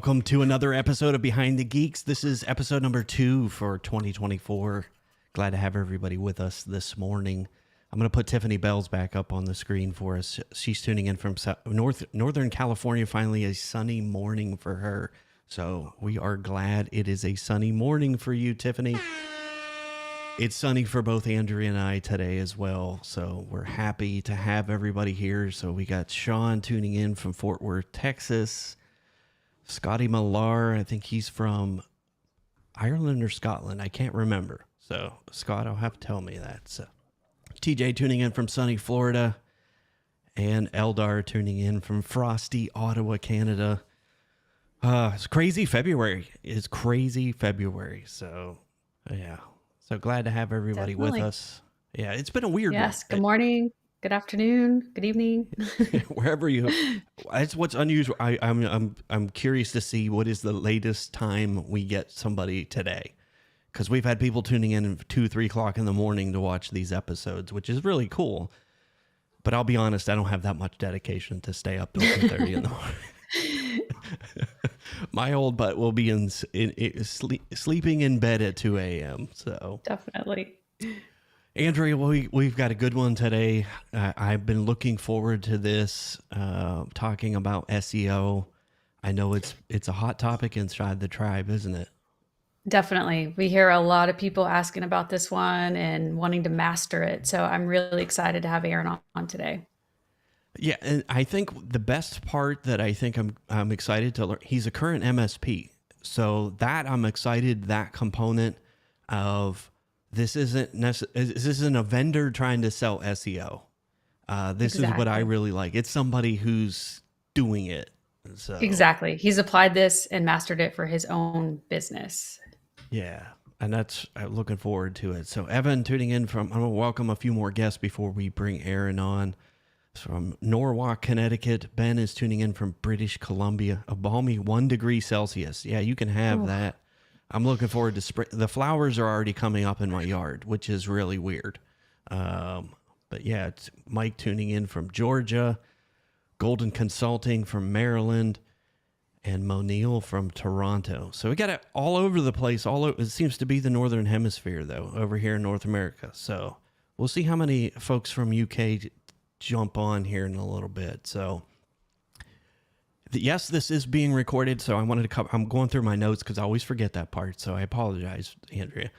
welcome to another episode of Behind the Geeks. This is episode number 2 for 2024. Glad to have everybody with us this morning. I'm going to put Tiffany Bell's back up on the screen for us. She's tuning in from Northern California. Finally, a sunny morning for her. So we are glad it is a sunny morning for you, Tiffany. It's sunny for both Andrea and I today as well. So we're happy to have everybody here. So we got Sean tuning in from Fort Worth, Texas. Scotty Millar, I think he's from Ireland or Scotland. I can't remember. So Scott, I'll have to tell me that. So TJ tuning in from sunny Florida, and Eldar tuning in from frosty Ottawa, Canada. It's crazy February. It's crazy February. So yeah. So glad to have everybody with us. Yeah, it's been a weird one. Yes. Good morning. Good afternoon. Good evening. Wherever you, that's what's unusual. I'm curious to see what is the latest time we get somebody today, because we've had people tuning in at 2-3 o'clock in the morning to watch these episodes, which is really cool. But I'll be honest, I don't have that much dedication to stay up till 2:30 in the morning. My old butt will be sleeping in bed at 2 a.m. So Definitely. Andrea, we've got a good one today. I've been looking forward to this, talking about SEO. I know it's a hot topic inside the tribe, isn't it? Definitely. We hear a lot of people asking about this one and wanting to master it. So I'm really excited to have Aaron on today. Yeah, and I think the best part that I think I'm excited to learn, he's a current MSP. So that I'm excited, that component of this isn't a vendor trying to sell SEO. This is what I really like. It's somebody who's doing it. So exactly. He's applied this and mastered it for his own business. Yeah, and that's looking forward to it. So Evan tuning in from, I'm going to welcome a few more guests before we bring Aaron on. From Norwalk, Connecticut. Ben is tuning in from British Columbia. A balmy 1 degree Celsius. Yeah, you can have that. I'm looking forward to spring. The flowers are already coming up in my yard, which is really weird. But yeah, it's Mike tuning in from Georgia, Golden Consulting from Maryland, and Monil from Toronto. So we got it all over the place. It seems to be the Northern Hemisphere, though, over here in North America. So we'll see how many folks from UK jump on here in a little bit. So yes, this is being recorded. So I wanted to cover, I'm going through my notes because I always forget that part. So I apologize, Andrea.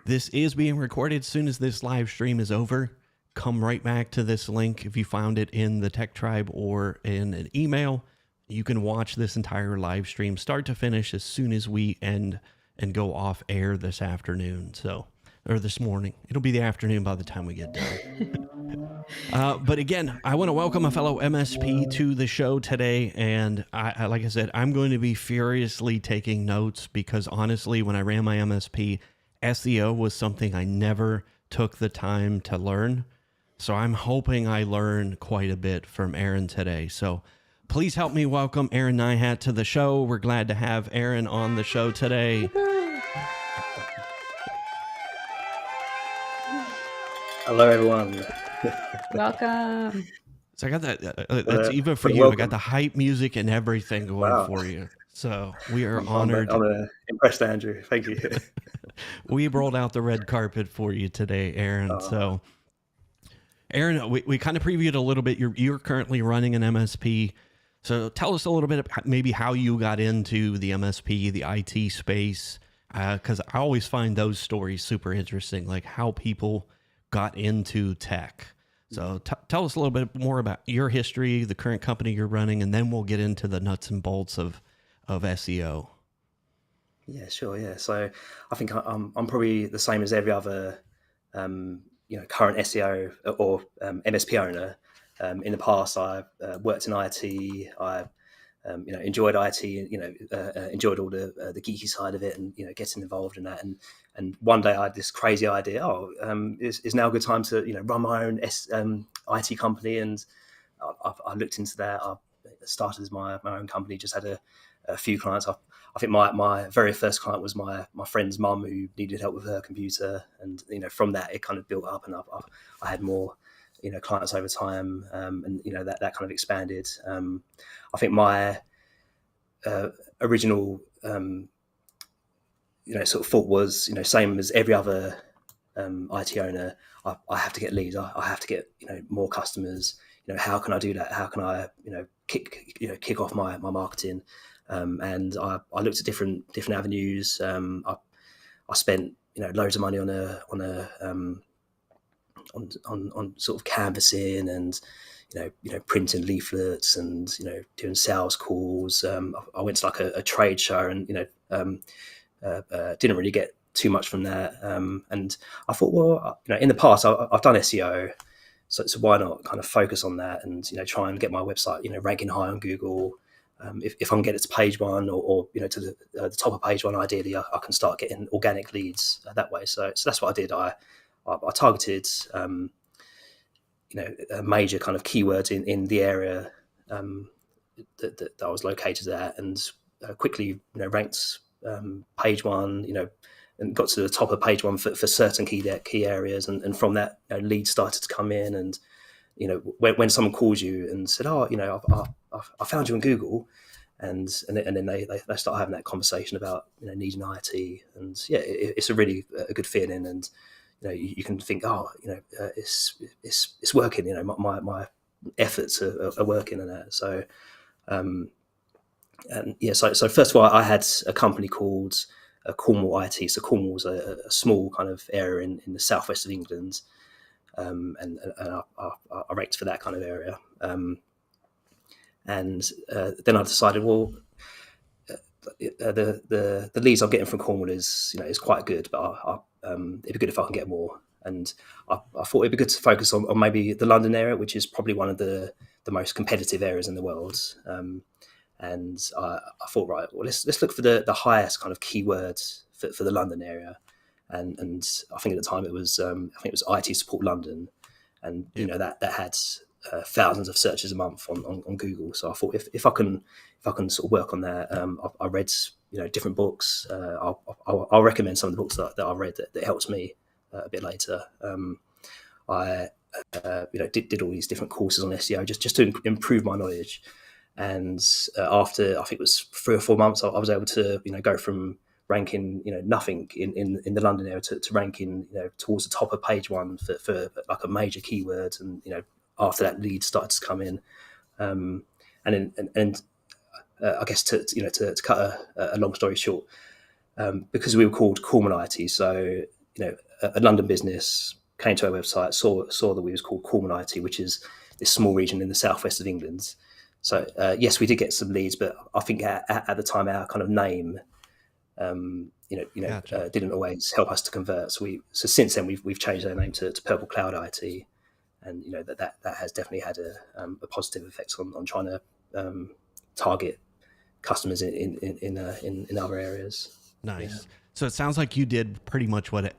This is being recorded. As soon as this live stream is over, come right back to this link. If you found it in the Tech Tribe or in an email, you can watch this entire live stream start to finish as soon as we end and go off air this afternoon. Or this morning. It'll be the afternoon by the time we get done. But again, I want to welcome a fellow MSP to the show today. And I, like I said, I'm going to be furiously taking notes because honestly, when I ran my MSP, SEO was something I never took the time to learn. So I'm hoping I learn quite a bit from Aaron today. So please help me welcome Aaron Nihat to the show. We're glad to have Aaron on the show today. Hello, everyone. Welcome. So I got that. That's even for you. Welcome. I got the hype music and everything going for you. So we are honored. I'm impressed, Andrew. Thank you. We rolled out the red carpet for you today, Aaron. So, Aaron, we kind of previewed a little bit. You're currently running an MSP. So tell us a little bit about maybe how you got into the MSP, the IT space, because I always find those stories super interesting, like how people got into tech. So tell us a little bit more about your history, the current company you're running, and then we'll get into the nuts and bolts of SEO. Yeah, sure. Yeah. So I think I'm probably the same as every other, current SEO or MSP owner. In the past, I worked in IT. I enjoyed IT, enjoyed all the geeky side of it, and getting involved in that. And one day I had this crazy idea. Is now a good time to run my own IT company? And I looked into that. I started as my own company. Just had a few clients. I think my very first client was my friend's mum who needed help with her computer, and from that it kind of built up, and I had more clients over time, and that kind of expanded. I think my original sort of thought was, same as every other IT owner, I have to get leads. I have to get more customers. How can I do that? How can I kick off my marketing? And I looked at different avenues. I spent loads of money on sort of canvassing and printing leaflets and doing sales calls. I went to like a trade show and didn't really get too much from that. And I thought, well, in the past I've done SEO, so why not kind of focus on that and try and get my website ranking high on Google. If I can get it to page one or to the top of page one, ideally I can start getting organic leads that way. So that's what I did. I targeted major kind of keywords in the area that I was located at, and quickly ranked page one, and got to the top of page one for certain key areas, and from that leads started to come in. And when someone calls you and said, oh, I found you on Google, and then they start having that conversation about needing IT, and it's a really a good feeling. And you can think, oh, it's working. My efforts are working and that. So so first of all, I had a company called Cornwall IT. So Cornwall's a small kind of area in the southwest of England, and I ranked for that kind of area. And then I decided, well, the leads I'm getting from Cornwall is quite good, but it'd be good if I can get more. And I thought it'd be good to focus on maybe the London area, which is probably one of the most competitive areas in the world. And I thought, right, well, let's look for the highest kind of keywords for the London area. And I think at the time it was IT support London, and that had thousands of searches a month on Google. So I thought if I can sort of work on that, I read different books. I'll recommend some of the books that I read that helps me a bit later. I did all these different courses on SEO just to improve my knowledge. And after I think it was 3 or 4 months, I was able to go from ranking nothing in the London area to ranking towards the top of page one for like a major keyword. And after that, leads started to come in, and I guess to cut a long story short, because we were called Cornwall IT, so a London business came to our website, saw that we was called Cornwall IT, which is this small region in the southwest of England. So yes, we did get some leads, but I think at the time our kind of name, Gotcha. didn't always help us to convert. So since then we've changed our name to Purple Cloud IT, and that has definitely had a positive effect on trying to target customers in other areas. Nice. Yeah. So it sounds like you did pretty much what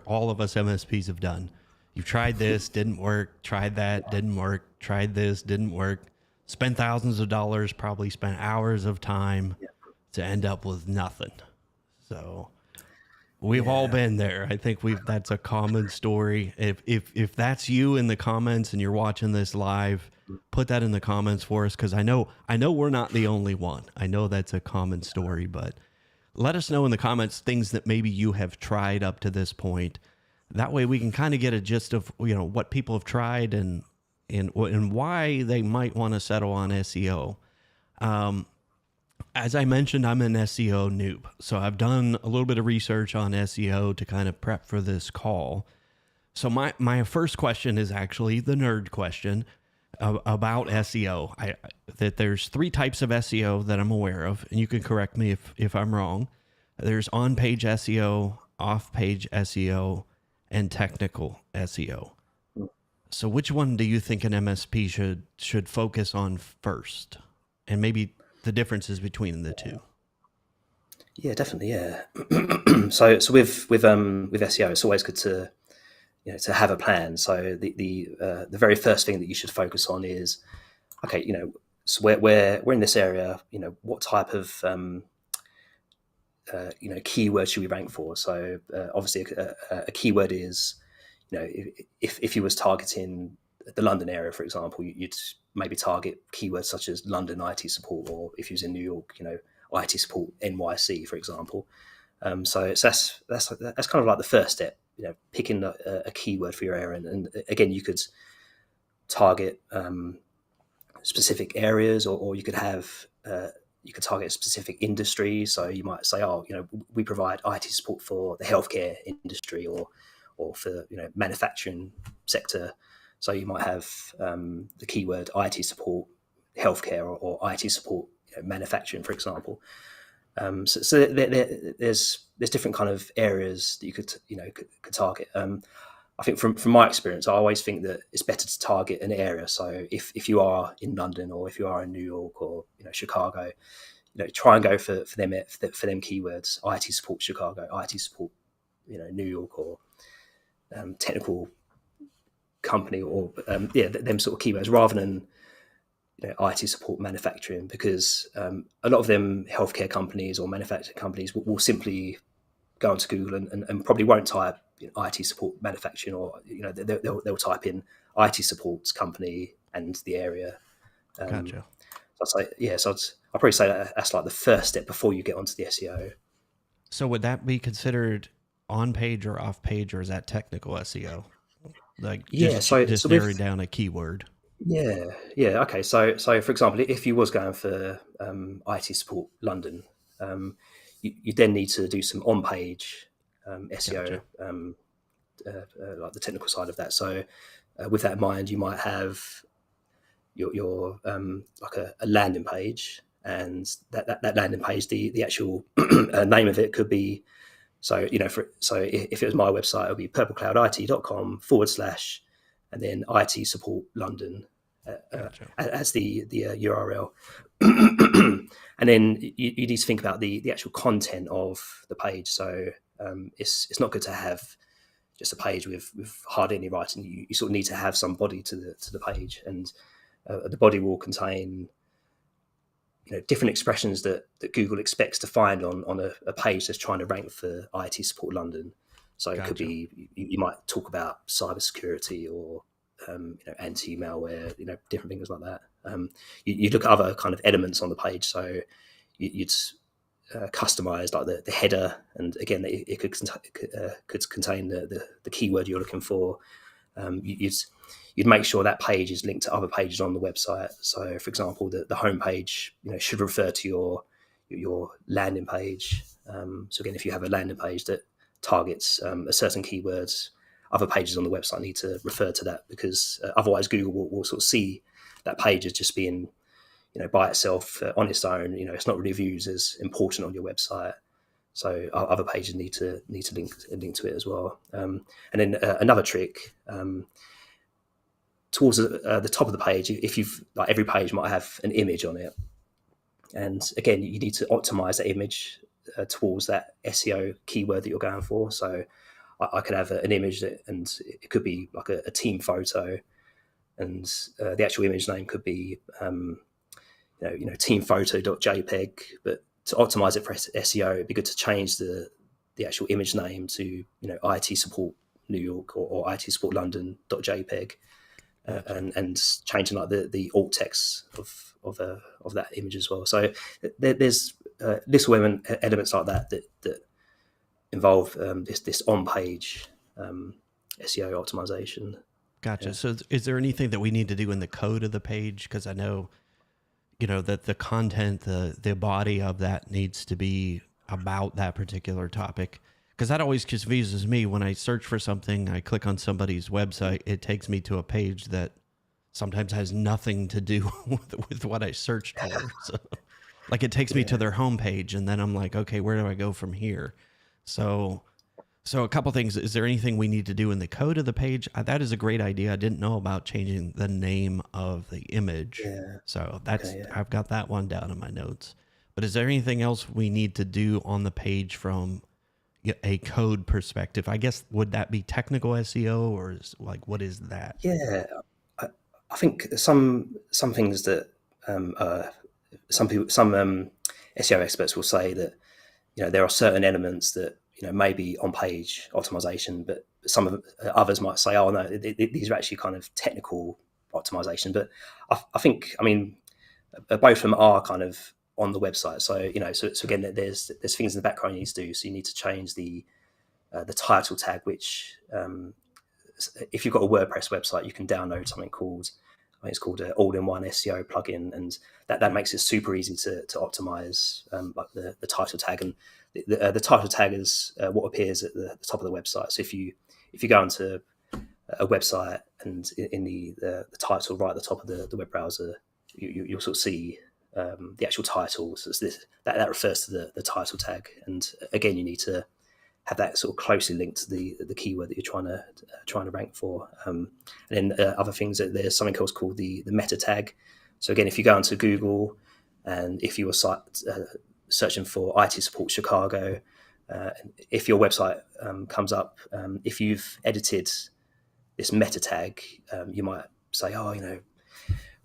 all of us MSPs have done. You've tried this, didn't work, tried that, didn't work, tried this, didn't work, spent thousands of dollars, probably spent hours of time to end up with nothing. So we've all been there. I think that's a common story. If that's you in the comments and you're watching this live, put that in the comments for us, because I know we're not the only one. I know that's a common story, but let us know in the comments things that maybe you have tried up to this point. That way we can kind of get a gist of what people have tried and why they might want to settle on SEO. As I mentioned, I'm an SEO noob, so I've done a little bit of research on SEO to kind of prep for this call. So my first question is actually the nerd question about SEO. That there's 3 types of SEO that I'm aware of, and you can correct me if I'm wrong. There's on-page SEO, off-page SEO, and technical SEO. So which one do you think an MSP should focus on first? And maybe the differences between the two. Yeah, definitely. Yeah. so with SEO, it's always good to to have a plan. So the very first thing that you should focus on is, okay, so we're in this area. What type of keyword should we rank for? So obviously a keyword is, if you was targeting the London area, for example, you'd maybe target keywords such as London IT support, or if you was in New York, IT support NYC, for example. So that's kind of like the first step, picking a keyword for your area, and again, you could target specific areas, or you could have you could target specific industries. So you might say, we provide IT support for the healthcare industry, or for manufacturing sector. So you might have the keyword IT support healthcare, or IT support manufacturing, for example. So there's different kind of areas that you could target. I think from my experience, I always think that it's better to target an area. So if you are in London, or if you are in New York, or Chicago, try and go for them keywords: IT support Chicago, IT support New York, or technical company, or them sort of keywords, rather than IT support manufacturing, because a lot of them healthcare companies or manufacturing companies will simply go onto Google and probably won't type IT support manufacturing, or they'll type in IT supports company and the area. Gotcha. So I'd probably say that's like the first step before you get onto the SEO. So would that be considered on page or off page, or is that technical SEO? Like just narrowing down a keyword. Yeah. Okay. So for example, if you was going for IT support London, you then need to do some on-page SEO, Gotcha. like the technical side of that. So with that in mind, you might have your like a landing page, and that landing page, the actual name of it could be, so if it was my website, it would be purplecloudit.com / and then IT support London as the URL. And then you need to think about the actual content of the page. So it's not good to have just a page with hardly any writing. You sort of need to have some body to the page, and the body will contain different expressions that Google expects to find on a page that's trying to rank for IT support London. So it could be, you might talk about cybersecurity, or anti-malware, different things like that. You look at other kind of elements on the page. So you'd customize like the header, and again, it could contain the keyword you're looking for. You'd make sure that page is linked to other pages on the website. So, for example, the home page should refer to your landing page. So again, if you have a landing page that targets a certain keywords, other pages on the website need to refer to that, because otherwise Google will sort of see that page as just being by itself on its own. It's not really viewed as important on your website. So other pages need to link to it as well. And then another trick, towards the top of the page, if you've like, every page might have an image on it, and again, you need to optimize that image towards that SEO keyword that you're going for. So I could have an image and it could be like a team photo, and the actual image name could be teamphoto.jpg. But to optimize it for SEO, it'd be good to change the actual image name to IT support New York, or IT support London.jpg. And changing like the alt text of that image as well. So there's little elements like that involve this on page SEO optimization. Gotcha. Yeah. So is there anything that we need to do in the code of the page? Because I know that the content, the body of that needs to be about that particular topic. Because that always confuses me. When I search for something, I click on somebody's website, it takes me to a page that sometimes has nothing to do with what I searched for. So, like, it takes me to their homepage, and then I'm like, okay, where do I go from here? So a couple things. Is there anything we need to do in the code of the page? That is a great idea. I didn't know about changing the name of the image. Yeah. So I've got that one down in my notes. But is there anything else we need to do on the page from a code perspective? I guess, would that be technical SEO, or what is that? Yeah, I think some things that some SEO experts will say that there are certain elements that maybe on page optimization, but some of others might say, oh no, these are actually kind of technical optimization. But I think, both of them are kind of on the website. So so again, there's things in the background you need to do. So you need to change the title tag, which if you've got a WordPress website, you can download something called, I think it's called an all-in-one SEO plugin, and that makes it super easy to optimize like the title tag. And the title tag is what appears at the top of the website. So if you go onto a website and in the title right at the top of the web browser, you'll sort of see the actual title. So that refers to the title tag. And again, you need to have that sort of closely linked to the keyword that you're trying to rank for. And then other things, that there's something else called the meta tag. So again, if you go into Google and if you were searching for IT support Chicago, if your website comes up, if you've edited this meta tag, you might say, oh,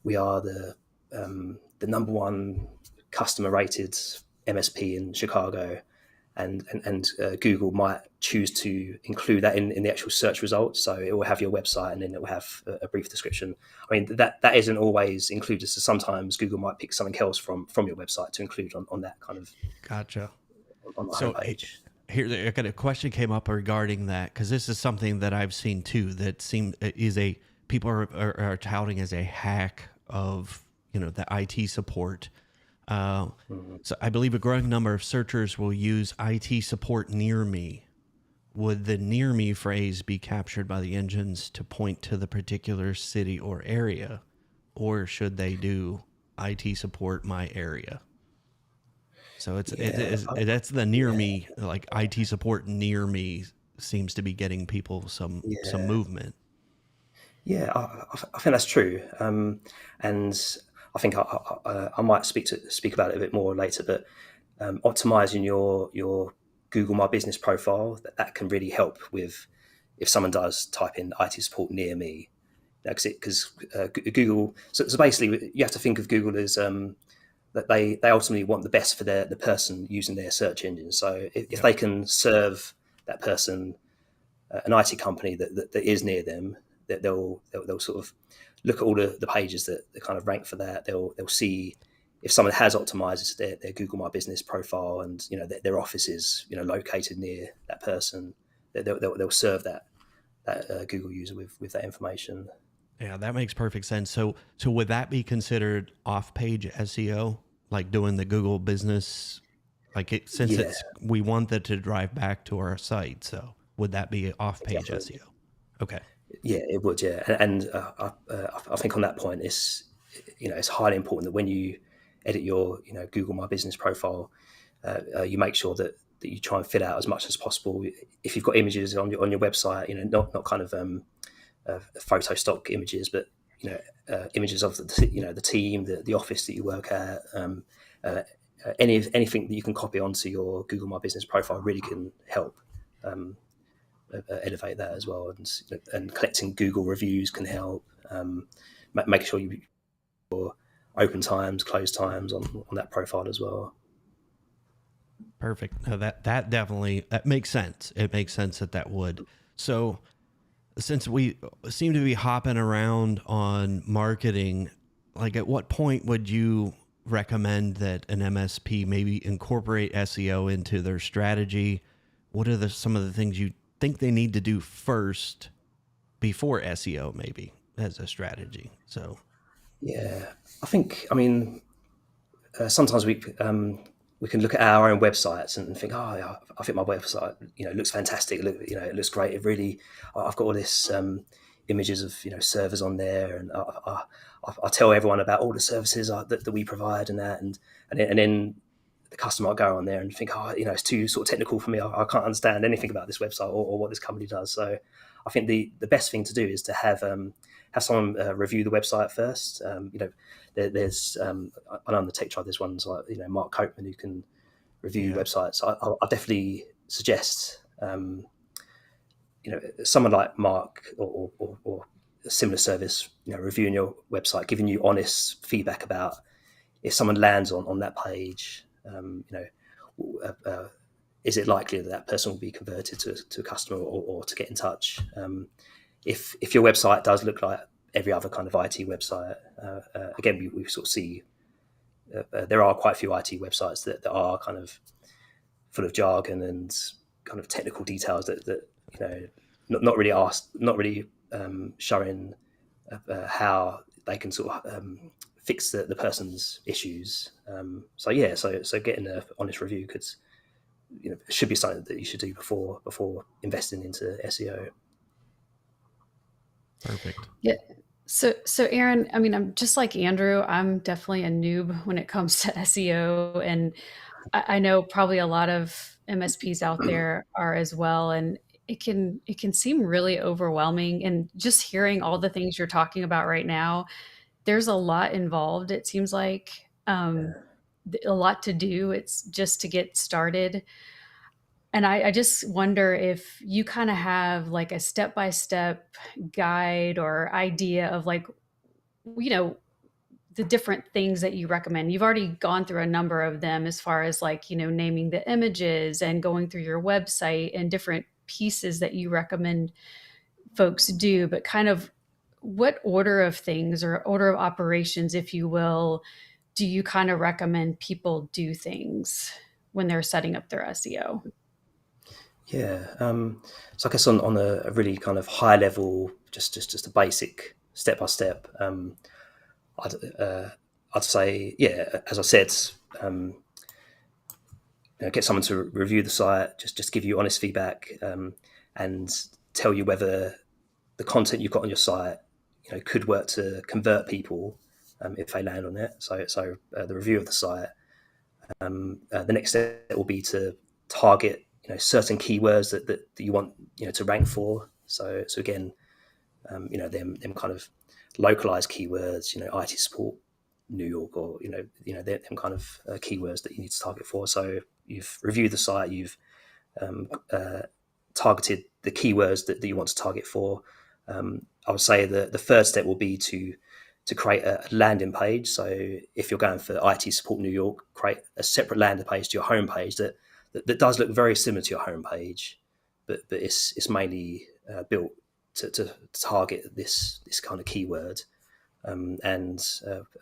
we are the number one customer rated MSP in Chicago. And Google might choose to include that in the actual search results. So it will have your website and then it will have a brief description. I mean, that isn't always included. So sometimes Google might pick something else from your website to include on that kind of Gotcha. on the So homepage. here, a question came up regarding that, because this is something that I've seen too, that people are touting as a hack of, the IT support. So I believe a growing number of searchers will use IT support near me. Would the near me phrase be captured by the engines to point to the particular city or area, or should they do IT support my area? So that's the near me, like IT support near me seems to be getting people some movement. Yeah, I think that's true, and I think I might speak about it a bit more later. But optimizing your Google My Business profile, that can really help with if someone does type in IT support near me, because Google. So basically, you have to think of Google as that they ultimately want the best for the person using their search engine. So if they can serve that person, an IT company that is near them, that they'll sort of look at all the pages that kind of rank for that. They'll see if someone has optimized their Google My Business profile, and their office is located near that person. They'll serve that Google user with that information. Yeah, that makes perfect sense. So would that be considered off-page SEO, like doing the Google business, we want that to drive back to our site? So would that be off-page SEO? Okay. Yeah, it would. Yeah, and I think on that point, it's highly important that when you edit your Google My Business profile, you make sure that you try and fit out as much as possible. If you've got images on your website, not kind of photo stock images, but images of the team, the office that you work at. Anything that you can copy onto your Google My Business profile really can help elevate that as well. And collecting Google reviews can help. Make sure you open times, close times on that profile as well. Perfect. No, that definitely makes sense. It makes sense that would. So since we seem to be hopping around on marketing, like at what point would you recommend that an MSP maybe incorporate SEO into their strategy? What are some of the things you think they need to do first before SEO maybe as a strategy? So yeah, I mean, sometimes we can look at our own websites and think, oh, yeah, I think my website, looks fantastic. It looks great. I've got all this images of servers on there, and I tell everyone about all the services that we provide and that, and then the customer might go on there and think, oh, it's too sort of technical for me. I can't understand anything about this website or what this company does. So I think the best thing to do is to have someone review the website first. There's I know on the Tech Tribe there's ones like Mark Copeman who can review websites. I definitely suggest someone like Mark or a similar service reviewing your website, giving you honest feedback about if someone lands on that page. is it likely that that person will be converted to a customer or to get in touch? If your website does look like every other kind of IT website, again, we sort of see there are quite a few IT websites that are kind of full of jargon and kind of technical details that not really showing how they can sort of fix the person's issues. So getting an honest review should be something that you should do before investing into SEO. Perfect. Yeah. So Aaron, I mean, I'm just like Andrew. I'm definitely a noob when it comes to SEO, and I know probably a lot of MSPs out there are as well. And it can seem really overwhelming. And just hearing all the things you're talking about right now, there's a lot involved. It seems like a lot to do. It's just to get started. And I just wonder if you kind of have like a step-by-step guide or idea of like, you know, the different things that you recommend. You've already gone through a number of them as far as like, naming the images and going through your website and different pieces that you recommend folks do, but kind of what order of things or order of operations, if you will, do you kind of recommend people do things when they're setting up their SEO? Yeah. So I guess on a really kind of high level, just a basic step by step. I'd say, yeah, as I said, get someone to review the site, just give you honest feedback, and tell you whether the content you've got on your site, could work to convert people if they land on it. So the review of the site. The next step will be to target certain keywords that you want to rank for. So again, them kind of localized keywords, IT support New York, or them kind of keywords that you need to target for. So you've reviewed the site, you've targeted the keywords that you want to target for. I would say that the third step will be to create a landing page. So if you're going for IT support New York, create a separate landing page to your homepage that does look very similar to your homepage, but it's mainly built to target this kind of keyword. And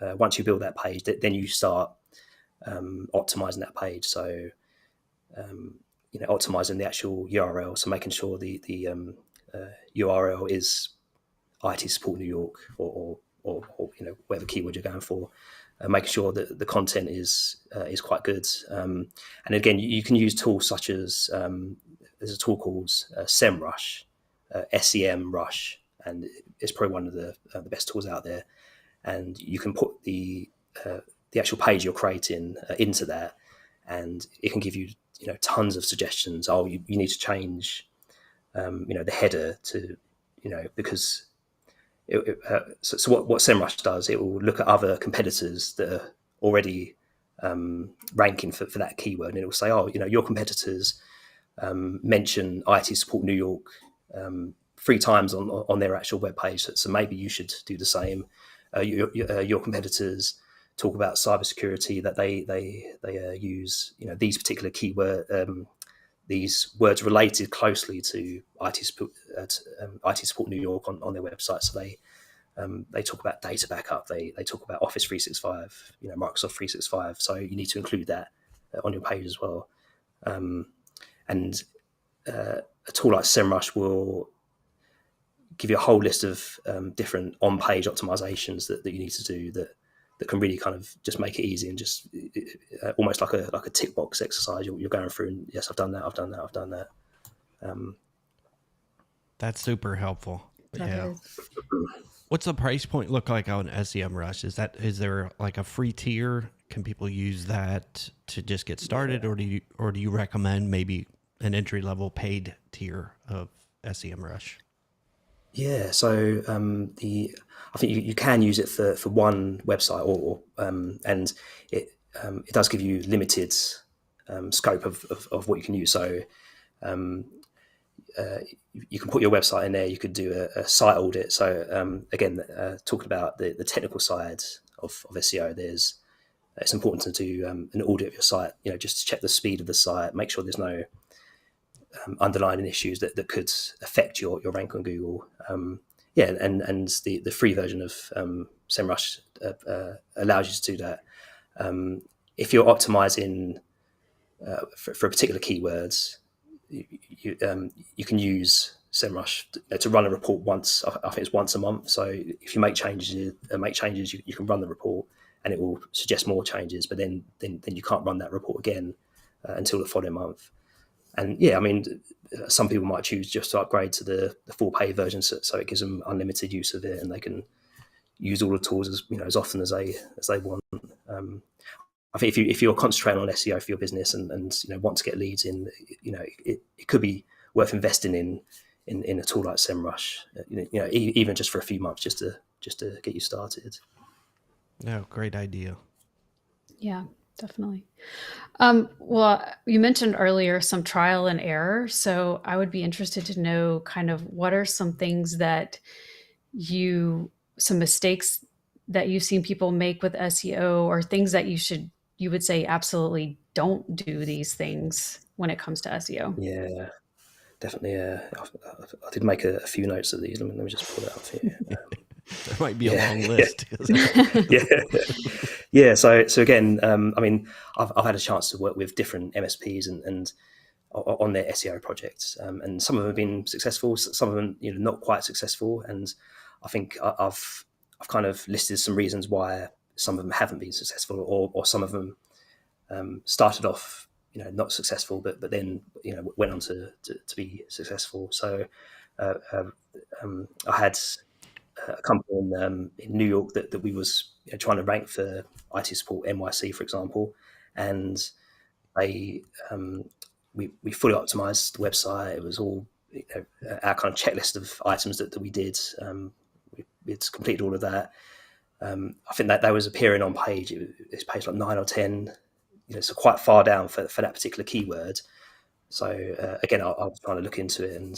once you build that page, then you start optimizing that page. So optimizing the actual URL, so making sure the URL is IT support New York or whatever keyword you're going for, making sure that the content is quite good. And again, you can use tools such as there's a tool called SEMrush, SEMrush, and it's probably one of the best tools out there. And you can put the actual page you're creating into that, and it can give you tons of suggestions. Oh, you need to change the header to because so what SEMrush does, it will look at other competitors that are already ranking for that keyword, and it will say, oh, your competitors mention IT support New York 3 times on their actual webpage, so maybe you should do the same. Your competitors talk about cybersecurity, that they use these particular keyword these words related closely to IT support New York on their website. So they talk about data backup, they talk about Office 365, Microsoft 365. So you need to include that on your page as well. And a tool like SEMrush will give you a whole list of different on-page optimizations that you need to do that can really kind of just make it easy, and just almost like a tick box exercise. You're going through and, yes, I've done that. That's super helpful. That Yeah. is. What's the price point look like on SEMrush? Is there like a free tier? Can people use that to just get started, or do you recommend maybe an entry level paid tier of SEMrush? Yeah, so I think you can use it for one website, or and it does give you limited scope of what you can use. So you can put your website in there. You could do a site audit. So again, talking about the technical side of SEO, there's it's important to do an audit of your site, just to check the speed of the site, make sure there's no underlying issues that could affect your rank on Google. And the free version of SEMrush allows you to do that. If you're optimizing for particular keywords, you can use SEMrush to run a report once. I think it's once a month. So if you make changes, you can run the report, and it will suggest more changes. But then you can't run that report again until the following month. And yeah, I mean, some people might choose just to upgrade to the full paid version, so it gives them unlimited use of it, and they can use all the tools as often as they want. I think if you're concentrating on SEO for your business and want to get leads in, it could be worth investing in a tool like SEMrush, even just for a few months, just to get you started. No, great idea. Yeah, definitely. Well, you mentioned earlier some trial and error. So I would be interested to know kind of what are some things that some mistakes that you've seen people make with SEO, or things that you would say absolutely don't do these things when it comes to SEO. Yeah, definitely. I did make a few notes of these. Let me just pull that up for you. There might be a long list. Yeah. So again, I mean, I've had a chance to work with different MSPs and on their SEO projects, and some of them have been successful, some of them not quite successful, and I think I've kind of listed some reasons why some of them haven't been successful, or some of them started off not successful, but then went on to be successful. So I had a company in New York that we was trying to rank for IT support NYC, for example, and they we fully optimized the website. It was all our kind of checklist of items that we did. It's completed all of that. I think that was appearing on page. It's page like 9 or 10. So quite far down for that particular keyword. So again, I was trying to look into it and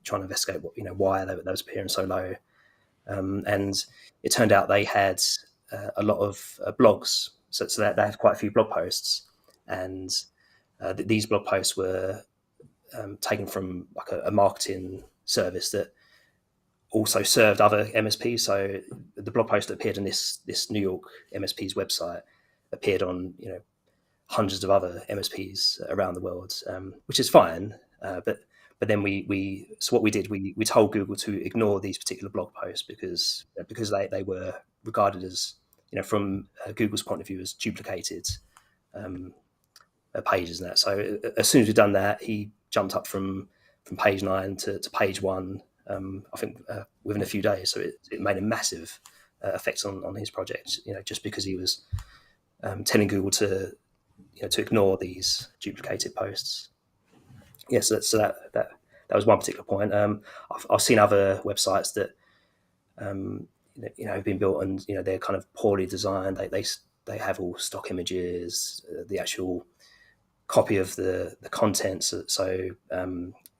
trying to investigate why that was appearing so low. And it turned out they had a lot of blogs, so that they had quite a few blog posts, and these blog posts were taken from like a marketing service that also served other MSPs. So the blog post that appeared in this New York MSP's website appeared on hundreds of other MSPs around the world, which is fine, but then so what we did, we told Google to ignore these particular blog posts because they were regarded as, from Google's point of view, as duplicated pages and that. So as soon as we'd done that, he jumped up from page 9 to page 1, I think within a few days. So it made a massive effect on his project, just because he was telling Google to ignore these duplicated posts. Yes, so that was one particular point. I've seen other websites that have been built and they're kind of poorly designed. They have all stock images, the actual copy of the content. So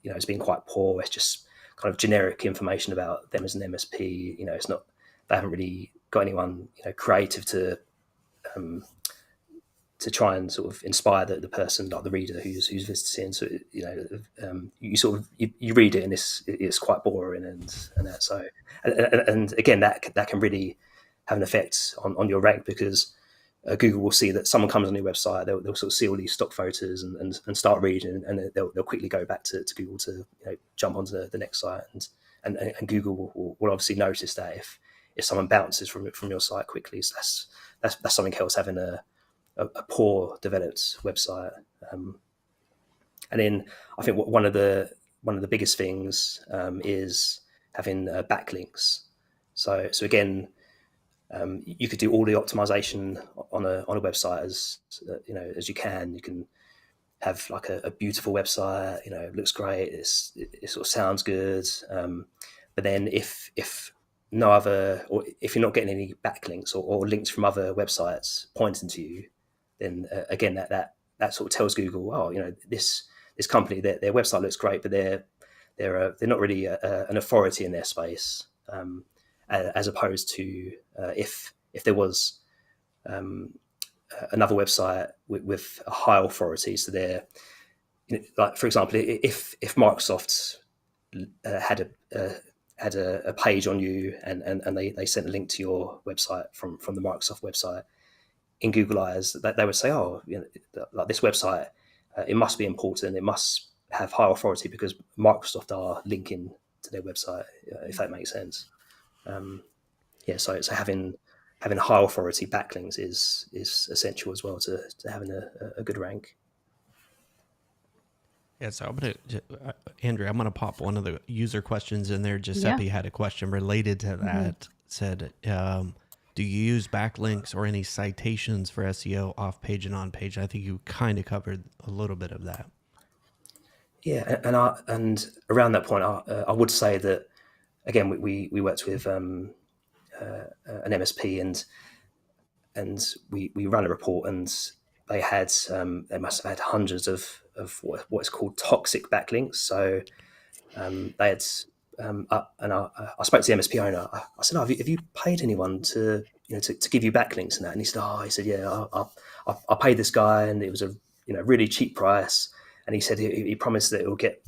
it's been quite poor. It's just kind of generic information about them as an MSP. It's not. They haven't really got anyone creative to try and sort of inspire the person, like the reader who's visiting. So you sort of you read it and it's quite boring and that. So and again that can really have an effect on your rank, because Google will see that someone comes on your website, they'll sort of see all these stock photos and start reading, and they'll quickly go back to Google to jump onto the next site, and Google will obviously notice that if someone bounces from your site quickly. So that's something else, having a poor developed website. And then I think one of the biggest things is having backlinks. So again, you could do all the optimization on a website as you can. You can have like a beautiful website, it looks great, it sort of sounds good, but then if no other, or if you're not getting any backlinks or links from other websites pointing to you, then again that sort of tells Google, this company, their website looks great, but they're not really an authority in their space, as opposed to if there was another website with a high authority. So they're, like, for example, if Microsoft had a page on you, and they sent a link to your website from the Microsoft website, in Google eyes, that they would say, oh, like this website, it must be important, it must have high authority because Microsoft are linking to their website, if that makes sense. So having high authority backlinks is essential as well to having a good rank. Yeah, so I'm gonna, Andrea, I'm gonna pop one of the user questions in there. Giuseppe had a question related to that. Said, do you use backlinks or any citations for SEO off page and on page? I think you kind of covered a little bit of that. Yeah, and around that point, I would say that again we worked with an MSP, and we ran a report, and they must have had hundreds of what's called toxic backlinks. So they had, and I spoke to the MSP owner. I said, oh, have you paid anyone to give you backlinks and that? And he said, yeah, I paid this guy, and it was a really cheap price. And he said he promised that he'll get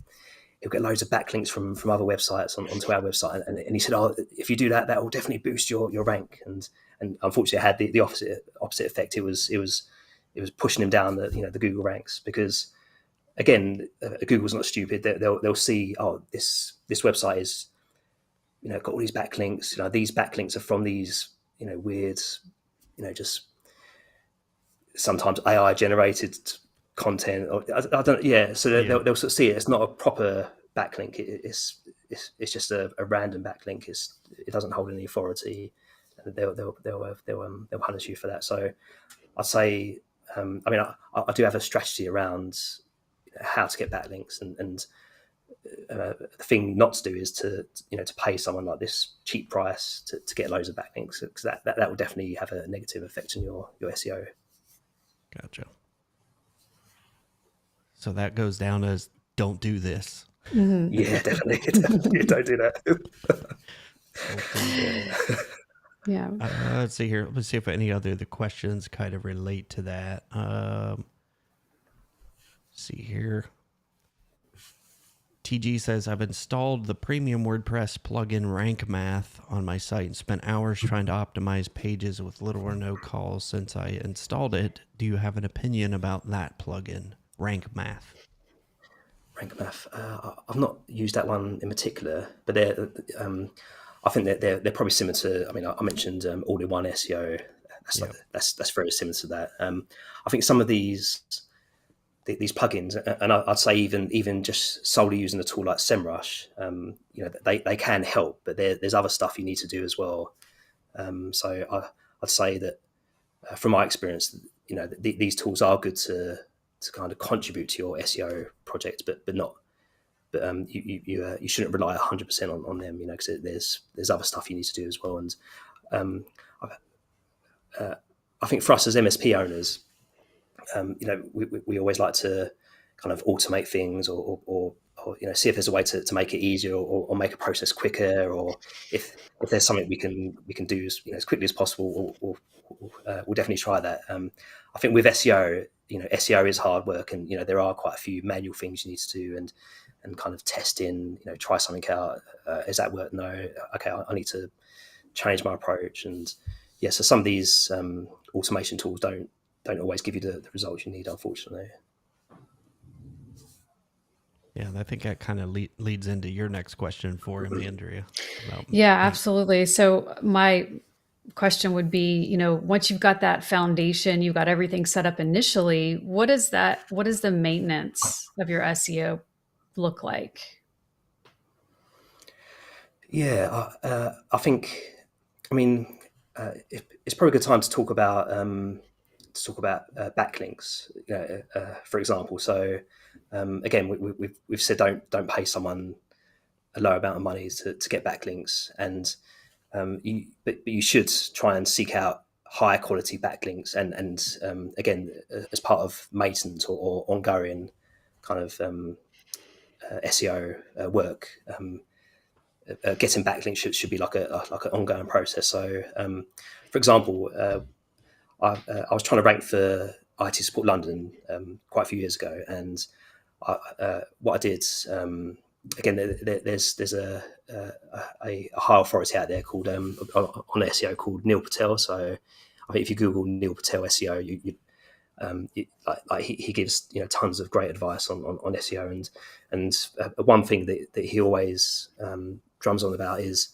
loads of backlinks from other websites onto our website. And he said, oh, if you do that, that will definitely boost your rank. And unfortunately, it had the opposite effect. It was pushing him down the Google ranks, because again, Google's not stupid. They'll see, oh, this website is got all these backlinks. These backlinks are from these weird, just sometimes AI generated content, or I don't. Yeah, so they'll sort of see it. It's not a proper backlink. It's just a random backlink. It doesn't hold any authority. They'll punish you for that. So I'd say, I do have a strategy around how to get backlinks, and the thing not to do is to pay someone like this cheap price to get loads of backlinks, because that will definitely have a negative effect on your SEO. Gotcha. So that goes down as don't do this. Mm-hmm. Yeah, definitely don't do that. Yeah. Let's see here. Let's see if any other the questions kind of relate to that. See here. TG says, I've installed the premium WordPress plugin Rank Math on my site and spent hours trying to optimize pages with little or no calls since I installed it. Do you have an opinion about that plugin, Rank Math? Rank Math. I've not used that one in particular, but I think that they're probably similar to. I mentioned all-in-one SEO. That's very similar to that. I think some of these plugins, and I'd say even just solely using a tool like SEMrush, they can help, but there's other stuff you need to do as well. So I'd say that from my experience, these tools are good to kind of contribute to your SEO project, but you shouldn't rely 100% on them, because there's other stuff you need to do as well. And I think for us as MSP owners, we always like to kind of automate things, or see if there's a way to make it easier, or make a process quicker, or if there's something we can do as quickly as possible, we'll definitely try that. I think with SEO, SEO is hard work, and there are quite a few manual things you need to do, and kind of testing, try something out. Is that work? No. Okay, I need to change my approach. And so some of these automation tools don't always give you the results you need, unfortunately. Yeah, I think that kind of leads into your next question for him, Andrea. Absolutely. So my question would be, once you've got that foundation, you've got everything set up initially, what does the maintenance of your SEO look like? Yeah, I think, it's probably a good time to talk about backlinks, for example. So again, we've said don't pay someone a low amount of money to get backlinks, and but you should try and seek out high quality backlinks, and again, as part of maintenance or ongoing kind of SEO work, getting backlinks should be like an ongoing process. So for example, I was trying to rank for IT Support London quite a few years ago, and what I did, again, there's a high authority out there called on SEO called Neil Patel. So I think if you Google Neil Patel SEO, he gives tons of great advice on SEO, and one thing that he always drums on about is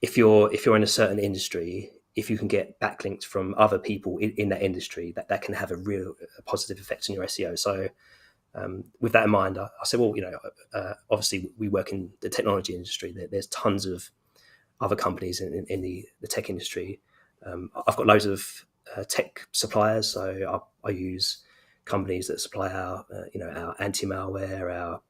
if you're in a certain industry, if you can get backlinks from other people in that industry, that can have a positive effect on your SEO. So with that in mind, I said, well, obviously we work in the technology industry. There's tons of other companies in the tech industry. I've got loads of tech suppliers, so I use companies that supply our anti-malware, our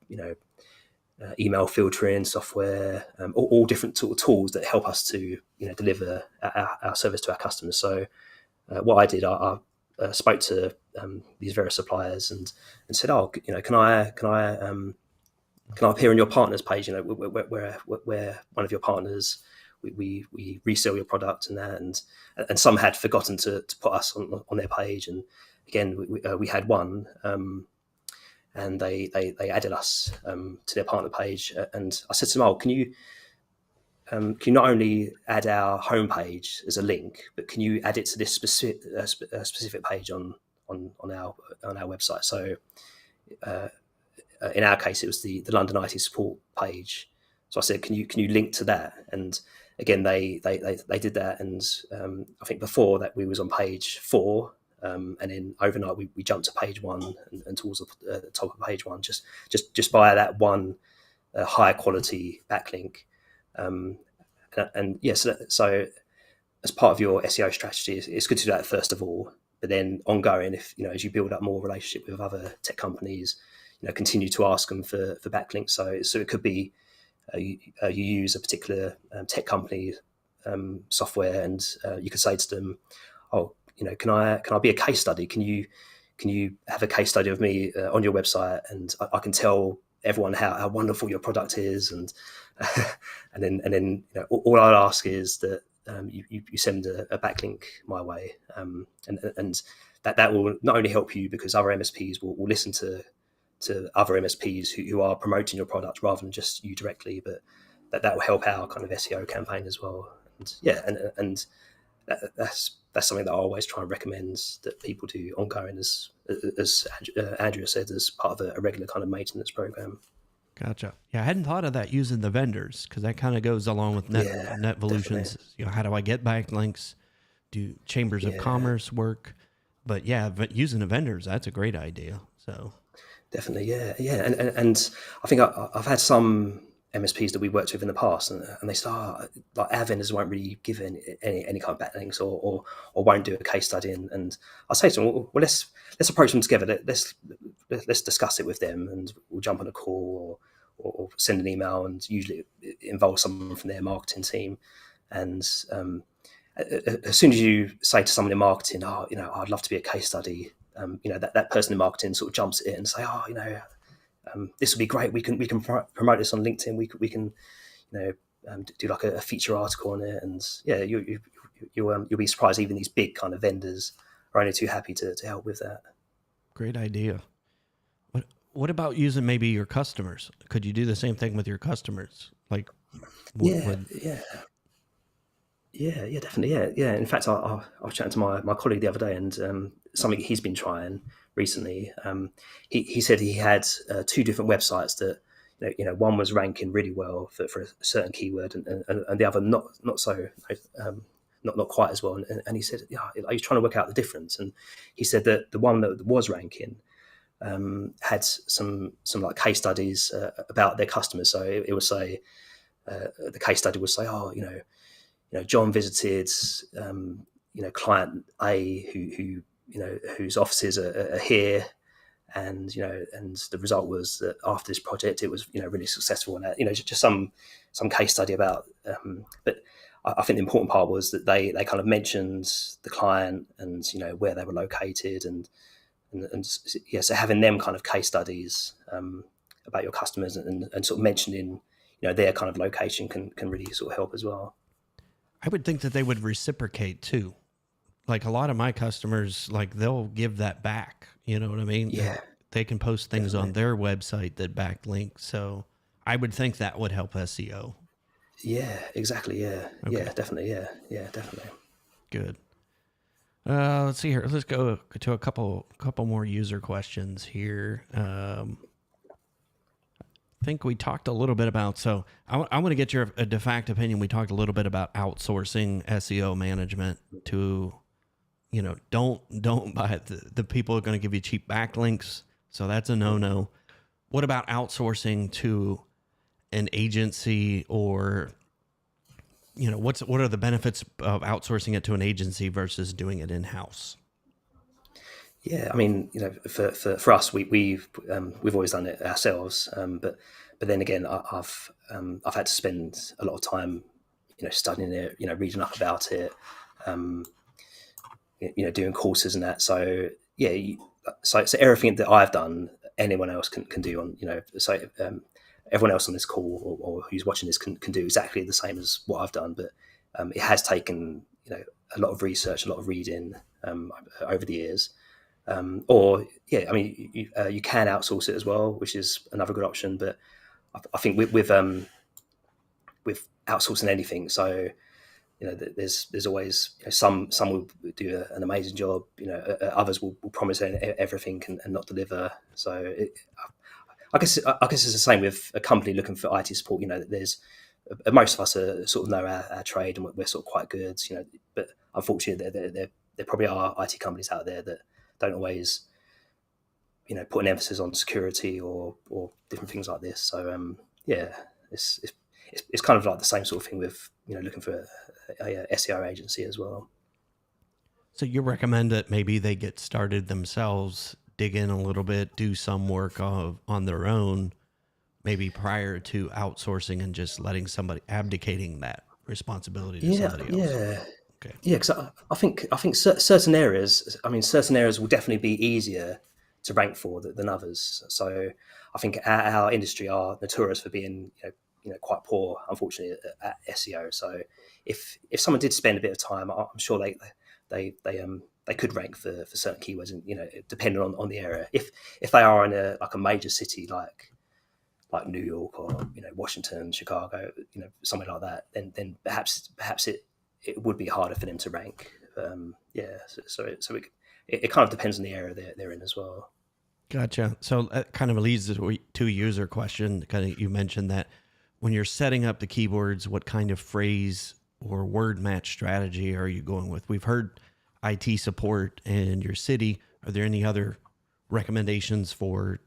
email filtering software, all different sort of tools that help us to deliver our service to our customers. So what I did, I spoke to these various suppliers and said, oh, can I appear on your partners page? Where one of your partners, we resell your product and that, and some had forgotten to put us on their page, and again we had one, and they added us to their partner page, and I said to them, oh, can you not only add our homepage as a link, but can you add it to this specific page on our website? So in our case, it was the London IT support page. So I said, can you link to that? And again, they did that, and I think before that we was on page 4. And then overnight we jumped to page 1 and towards the top of page 1 just by that one higher quality backlink. And yes, so as part of your SEO strategy, it's good to do that first of all, but then ongoing, if as you build up more relationship with other tech companies, continue to ask them for backlinks. So it could be you use a particular tech company software, and you could say to them, oh, can I be a case study? Can you have a case study of me on your website, and I can tell everyone how wonderful your product is, and and then all I'd ask is that you send a backlink my way, and that will not only help you because other MSPs will listen to other MSPs who are promoting your product rather than just you directly, but that will help our kind of SEO campaign as well. And that's something that I always try and recommend that people do ongoing, as Andrea said, as part of a regular kind of maintenance program. Gotcha. Yeah, I hadn't thought of that using the vendors, because that kind of goes along with Netvolution's. How do I get backlinks? Do chambers of commerce work? But yeah, using the vendors, that's a great idea. So definitely, yeah, and I think I've had some MSPs that we worked with in the past, and they start like our vendors won't really give any kind of backlinks or won't do a case study, and I say to them, well, let's approach them together. Let's discuss it with them, and we'll jump on a call or send an email, and usually it involves someone from their marketing team. And as soon as you say to someone in marketing, oh, I'd love to be a case study, that person in marketing sort of jumps at it and say, oh, this would be great. We can promote this on LinkedIn. We can do like a feature article on it, and yeah, you'll be surprised. Even these big kind of vendors are only too happy to help with that. Great idea. What about using maybe your customers? Could you do the same thing with your customers? Like, yeah, definitely, yeah. In fact, I was chatting to my colleague the other day, and something he's been trying recently. He said he had 2 different websites that one was ranking really well for a certain keyword, and the other not so, not quite as well. And he said, yeah, he's trying to work out the difference. And he said that the one that was ranking had some like case studies about their customers. So it would say the case study would say, oh, John visited client A who whose offices are here, and and the result was that after this project it was really successful, and just some case study about. But I think the important part was that they kind of mentioned the client and where they were located, and yeah, so having them kind of case studies about your customers and sort of mentioning their kind of location can really sort of help as well. I would think that they would reciprocate too. like a lot of my customers, like they'll give that back. You know what I mean? Yeah, They can post things definitely. on their website that backlink. So I would think that would help SEO. Yeah, exactly. Yeah, Okay, yeah, definitely. Yeah, definitely. good. Let's see here. Let's go to a couple more user questions here. I think we talked a little bit about. So I want to get your de facto opinion. We talked a little bit about outsourcing SEO management to, don't buy it. The people are going to give you cheap backlinks, so that's a no. What about outsourcing to an agency, or what are the benefits of outsourcing it to an agency versus doing it in house? Yeah, I mean, for us, we've always done it ourselves, but then again, I've had to spend a lot of time, studying it, reading up about it, doing courses and that. So yeah, so everything that I've done, anyone else can do on, everyone else on this call or who's watching this can do exactly the same as what I've done, but it has taken a lot of research, a lot of reading over the years. Or yeah, I mean, you can outsource it as well, which is another good option. But I think with outsourcing anything, so there's always some will do an amazing job. Others will promise everything and not deliver. So I guess it's the same with a company looking for IT support. There's most of us are sort of know our trade and we're sort of quite good. But unfortunately, there probably are IT companies out there that don't always put an emphasis on security or different things like this. So yeah, it's kind of like the same sort of thing with looking for a SEO agency as well. So you recommend that maybe they get started themselves, dig in a little bit, do some work on their own, maybe prior to outsourcing and just letting somebody, abdicating that responsibility to Yeah, somebody else. yeah, Okay. yeah. Because I think certain areas. I mean, certain areas will definitely be easier to rank for than others. So I think our industry are notorious for being quite poor, unfortunately, at SEO. So if someone did spend a bit of time, I'm sure they could rank for certain keywords, and depending on the area. If they are in a major city like New York or Washington, Chicago, somewhere like that, then perhaps it would be harder for them to rank. Yeah, so it kind of depends on the area they're in as well. Gotcha. So that kind of leads to a user question. Kind of, you mentioned that when you're setting up the keywords, what kind of phrase or word match strategy are you going with? We've heard IT support in your city. Are there any other recommendations for,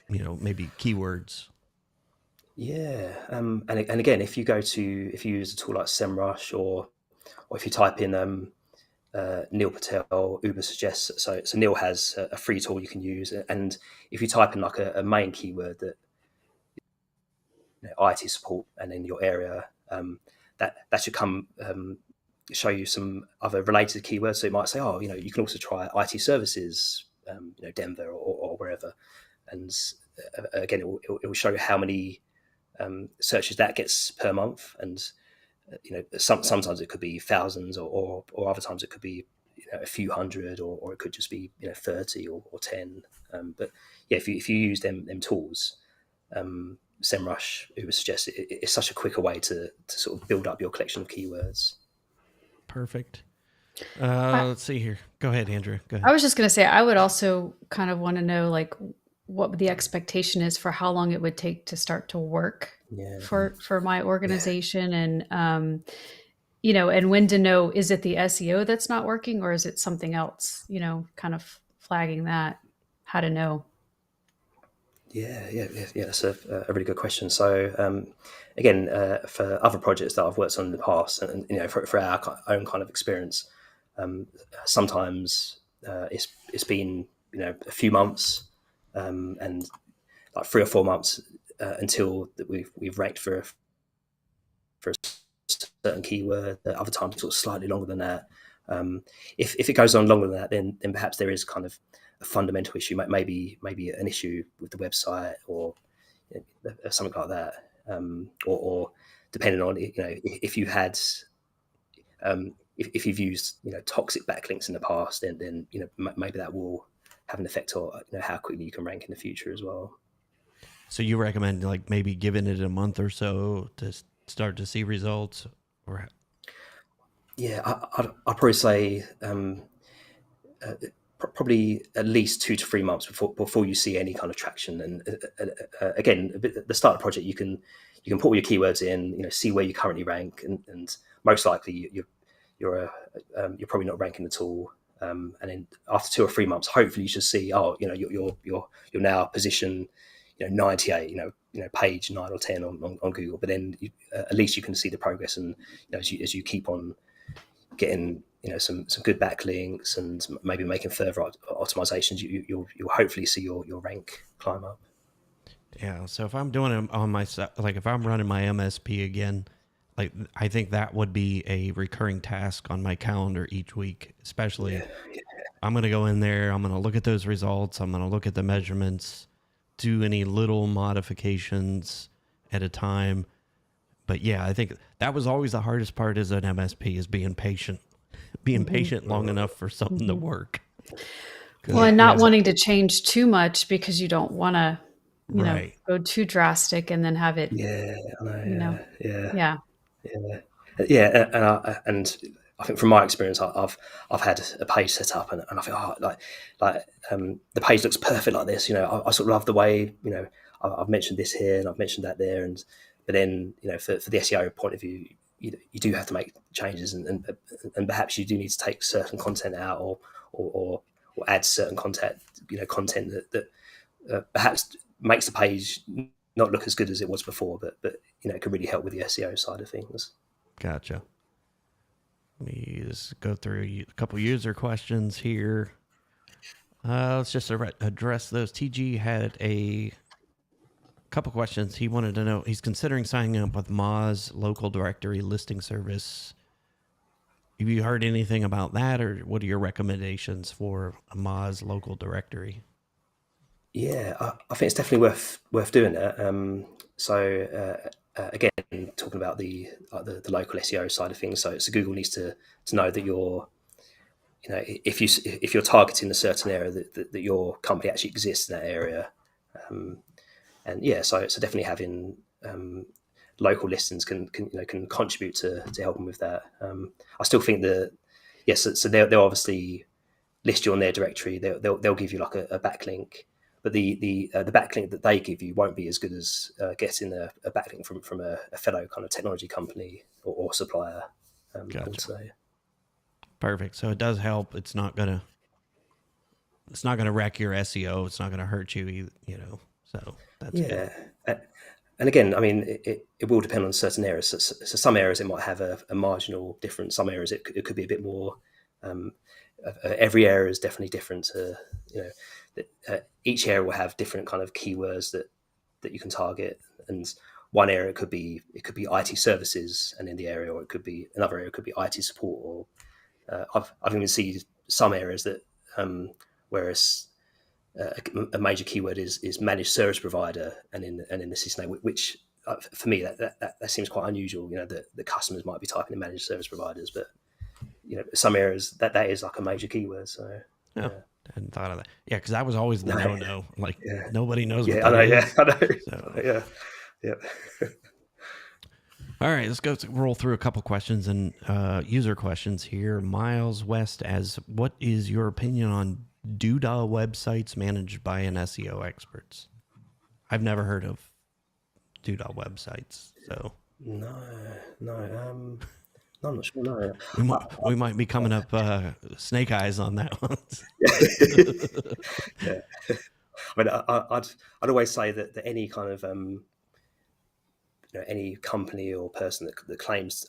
maybe keywords? Yeah, and again, if you use a tool like SEMrush or if you type in Neil Patel Uber suggests, so Neil has a free tool you can use, and if you type in like a main keyword that IT support and in your area, that should come show you some other related keywords. So it might say, oh, you can also try IT services, Denver or wherever, and again, it will show you how many searches that gets per month, and sometimes it could be thousands, or other times it could be a few hundred, or it could just be 30 or 10. But yeah, if you use them tools, SEMrush, Uber suggests it's such a quicker way to sort of build up your collection of keywords. Perfect. I, Let's see here. Go ahead, Andrew. Go I ahead. was just going to say, I would also kind of want to know like what the expectation is for how long it would take to start to work Yeah, for my yeah, organization, and and when to know, is it the SEO that's not working or is it something else, kind of flagging that, how to know. yeah. That's a really good question. So again, for other projects that I've worked on in the past, and for our own kind of experience, sometimes it's been a few months, and like 3 or 4 months until that we've ranked for a certain keyword. Other times it's sort of slightly longer than that. If it goes on longer than that, then perhaps there is kind of a fundamental issue, maybe an issue with the website or something like that, or depending on if you had if you've used toxic backlinks in the past, then maybe that will have an effect on how quickly you can rank in the future as well. So you recommend like maybe giving it a month or so to start to see results, or? Yeah, I'd probably say probably at least 2 to 3 months before you see any kind of traction. And again, at the start of the project, you can put all your keywords in, see where you currently rank, and most likely you're probably not ranking at all. And then after 2 or 3 months, hopefully you should see, you're now position 98, page 9 or 10 on Google. But then at least you can see the progress, and as you keep on getting some good backlinks and maybe making further optimizations, you'll hopefully see your rank climb up. Yeah. So if I'm doing it on my, like if I'm running my MSP again, like I think that would be a recurring task on my calendar each week, especially. Yeah. I'm going to go in there, I'm going to look at those results, I'm going to look at the measurements, do any little modifications at a time. But yeah, I think that was always the hardest part as an MSP, is being patient long enough for something to work. Well, and not wanting to change too much because you don't want to, Right. go too drastic and then have it, Yeah, I know, yeah. And I think from my experience, I've had a page set up, and I think the page looks perfect like this. I sort of love the way I've mentioned this here and I've mentioned that there, but then for the SEO point of view, you do have to make changes, and perhaps you do need to take certain content out, or add certain content that perhaps makes the page not look as good as it was before, but it can really help with the SEO side of things. Gotcha. Let me just go through a couple user questions here. Let's just address those. TG had a couple questions. He wanted to know, he's considering signing up with Moz local directory listing service. Have you heard anything about that, or what are your recommendations for a Moz local directory? Yeah, I think it's definitely worth doing that. Again, talking about the local SEO side of things, so Google needs to know that if you're targeting a certain area, that your company actually exists in that area. And yeah, so definitely having local listings can contribute to helping with that. I still think that so they'll obviously list you on their directory. They'll give you like a backlink, but the backlink that they give you won't be as good as getting a backlink from a fellow kind of technology company or supplier. Gotcha. Perfect. So it does help. It's not gonna wreck your SEO. It's not gonna hurt you, So that's good. And again, I mean, it will depend on certain areas. So some areas it might have a marginal difference. Some areas it could be a bit more. Every area is definitely different. Each area will have different kind of keywords that you can target, and one area could be IT services, and in the area, or it could be another area could be IT support, or I've even seen some areas that whereas a major keyword is managed service provider, and in the system, which for me that seems quite unusual. That the customers might be typing in managed service providers, but some areas that is like a major keyword. So I hadn't thought of that. Yeah, because that was always the no. Like nobody knows what I that know. is. I know. So. Yeah. All right, let's go roll through a couple questions and user questions here. Miles West as, what is your opinion on doodah websites managed by an SEO experts? I've never heard of doodah websites, so No, I'm not sure. No, we might be coming up snake eyes on that one. Yeah. I mean, I'd always say that any kind of any company or person that claims,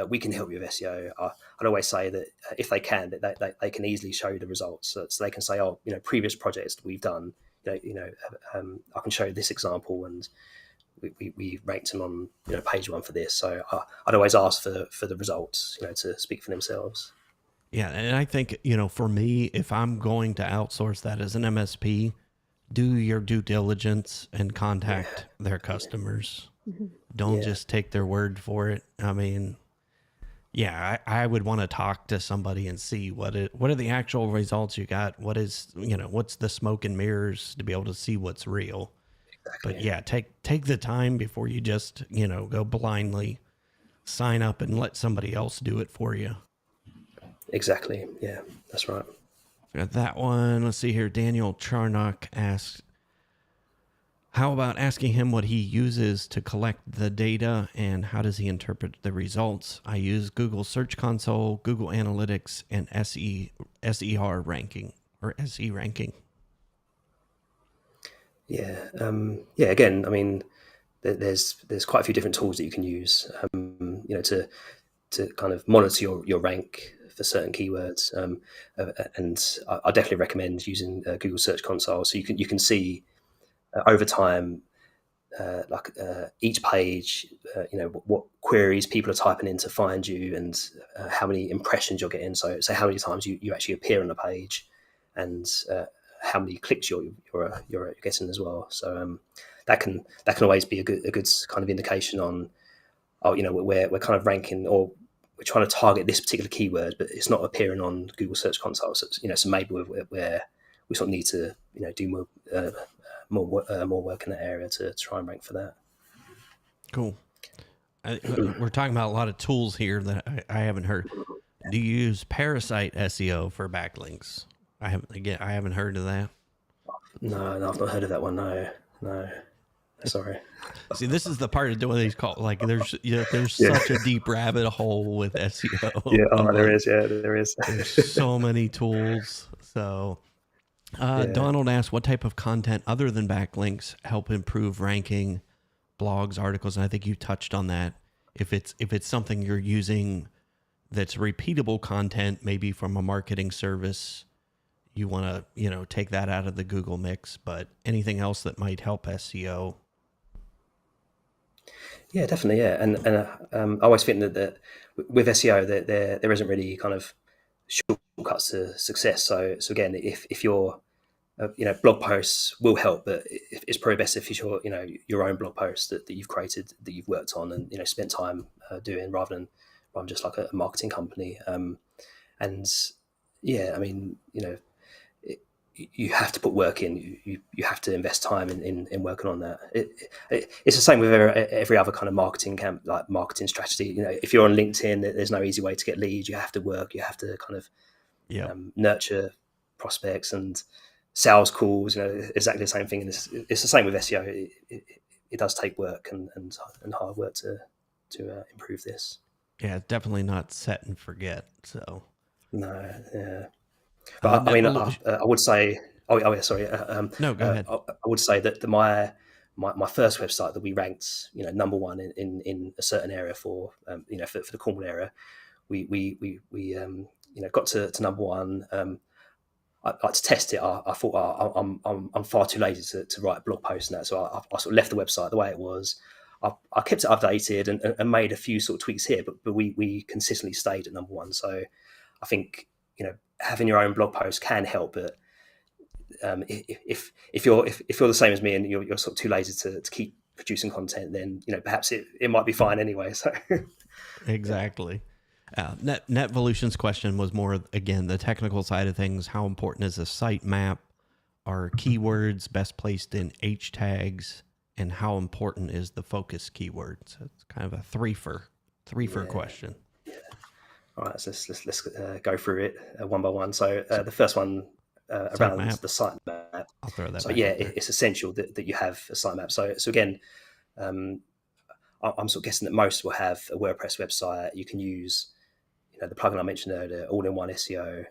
we can help you with SEO, I'd always say that if they can, that they can easily show you the results. So they can say, previous projects that we've done, I can show you this example, and we ranked them on page 1 for this. So I'd always ask for the results, to speak for themselves. Yeah, and I think, for me, if I'm going to outsource that as an MSP, do your due diligence and contact their customers. Don't just take their word for it. I mean, Yeah, I would want to talk to somebody and see what are the actual results you got. What is, what's the smoke and mirrors to be able to see what's real. But Exactly. yeah, take the time before you just, go blindly sign up and let somebody else do it for you. Exactly. Yeah, that's right. Got that one. Let's see here. Daniel Charnock asks, how about asking him what he uses to collect the data and how does he interpret the results? I use Google Search Console, Google Analytics, and SER ranking or SE ranking. Yeah. Yeah. Again, I mean, there's quite a few different tools that you can use, to kind of monitor your rank for certain keywords. And I definitely recommend using Google Search Console, so you can see over time, each page, what queries people are typing in to find you, and how many impressions you're getting. So how many times you actually appear on the page, and how many clicks you're getting as well. So that can always be a good kind of indication on, we're kind of ranking, or we're trying to target this particular keyword, but it's not appearing on Google Search Console. So so maybe we sort of need to do more work in that area to try and rank for that. Cool. We're talking about a lot of tools here that I haven't heard. Do you use Parasite SEO for backlinks? I haven't heard of that. No, I've not heard of that one. No, sorry. See, this is the part of doing these calls. Like, there's there's Yeah, such a deep rabbit hole with SEO. yeah. I'm Oh, there like, is. Yeah, there is. there's so many tools. So, Yeah. Donald asked, what type of content other than backlinks help improve ranking, blogs, articles? And I think you touched on that. If it's something you're using that's repeatable content, maybe from a marketing service, you want to take that out of the Google mix. But anything else that might help SEO? Yeah, definitely. Yeah, and I always think that with SEO, that there isn't really kind of shortcuts to success. So again, if you're blog posts will help, but it's probably best if it's your own blog post that you've created, that you've worked on, and spent time doing, rather than just like a marketing company. And yeah, I mean, you have to put work in. You have to invest time in working on that. It's the same with every other kind of marketing strategy. If you're on LinkedIn, there's no easy way to get leads. You have to work. You have to kind of Yeah. nurture prospects and sales calls. Exactly the same thing. And it's the same with SEO. It does take work and hard work to improve this. Yeah, definitely not set and forget. So, No, yeah. But I net mean, volu- I would say, yeah, sorry. no, go ahead. I would say that my first website that we ranked, number one in a certain area for, for the Cornwall area, we got to number one. To test it, I thought, I'm far too lazy to write a blog post and that, so I sort of left the website the way it was. I kept it updated and made a few sort of tweaks here, but we consistently stayed at number one. So I think having your own blog post can help, but if you're the same as me and you're sort of too lazy to keep producing content, then perhaps it might be fine anyway. So Exactly. Netvolution's question was more, again, the technical side of things. How important is a sitemap? Are keywords best placed in H tags? And how important is the focus keyword? So it's kind of a threefer question. all right, so let's go through it one by one. So the first one around Sitemap. the sitemap. I'll throw that So back yeah, up there. it's essential that you have a sitemap. So again, I'm sort of guessing that most will have a WordPress website. You can use the plugin I mentioned earlier, all-in-one SEO,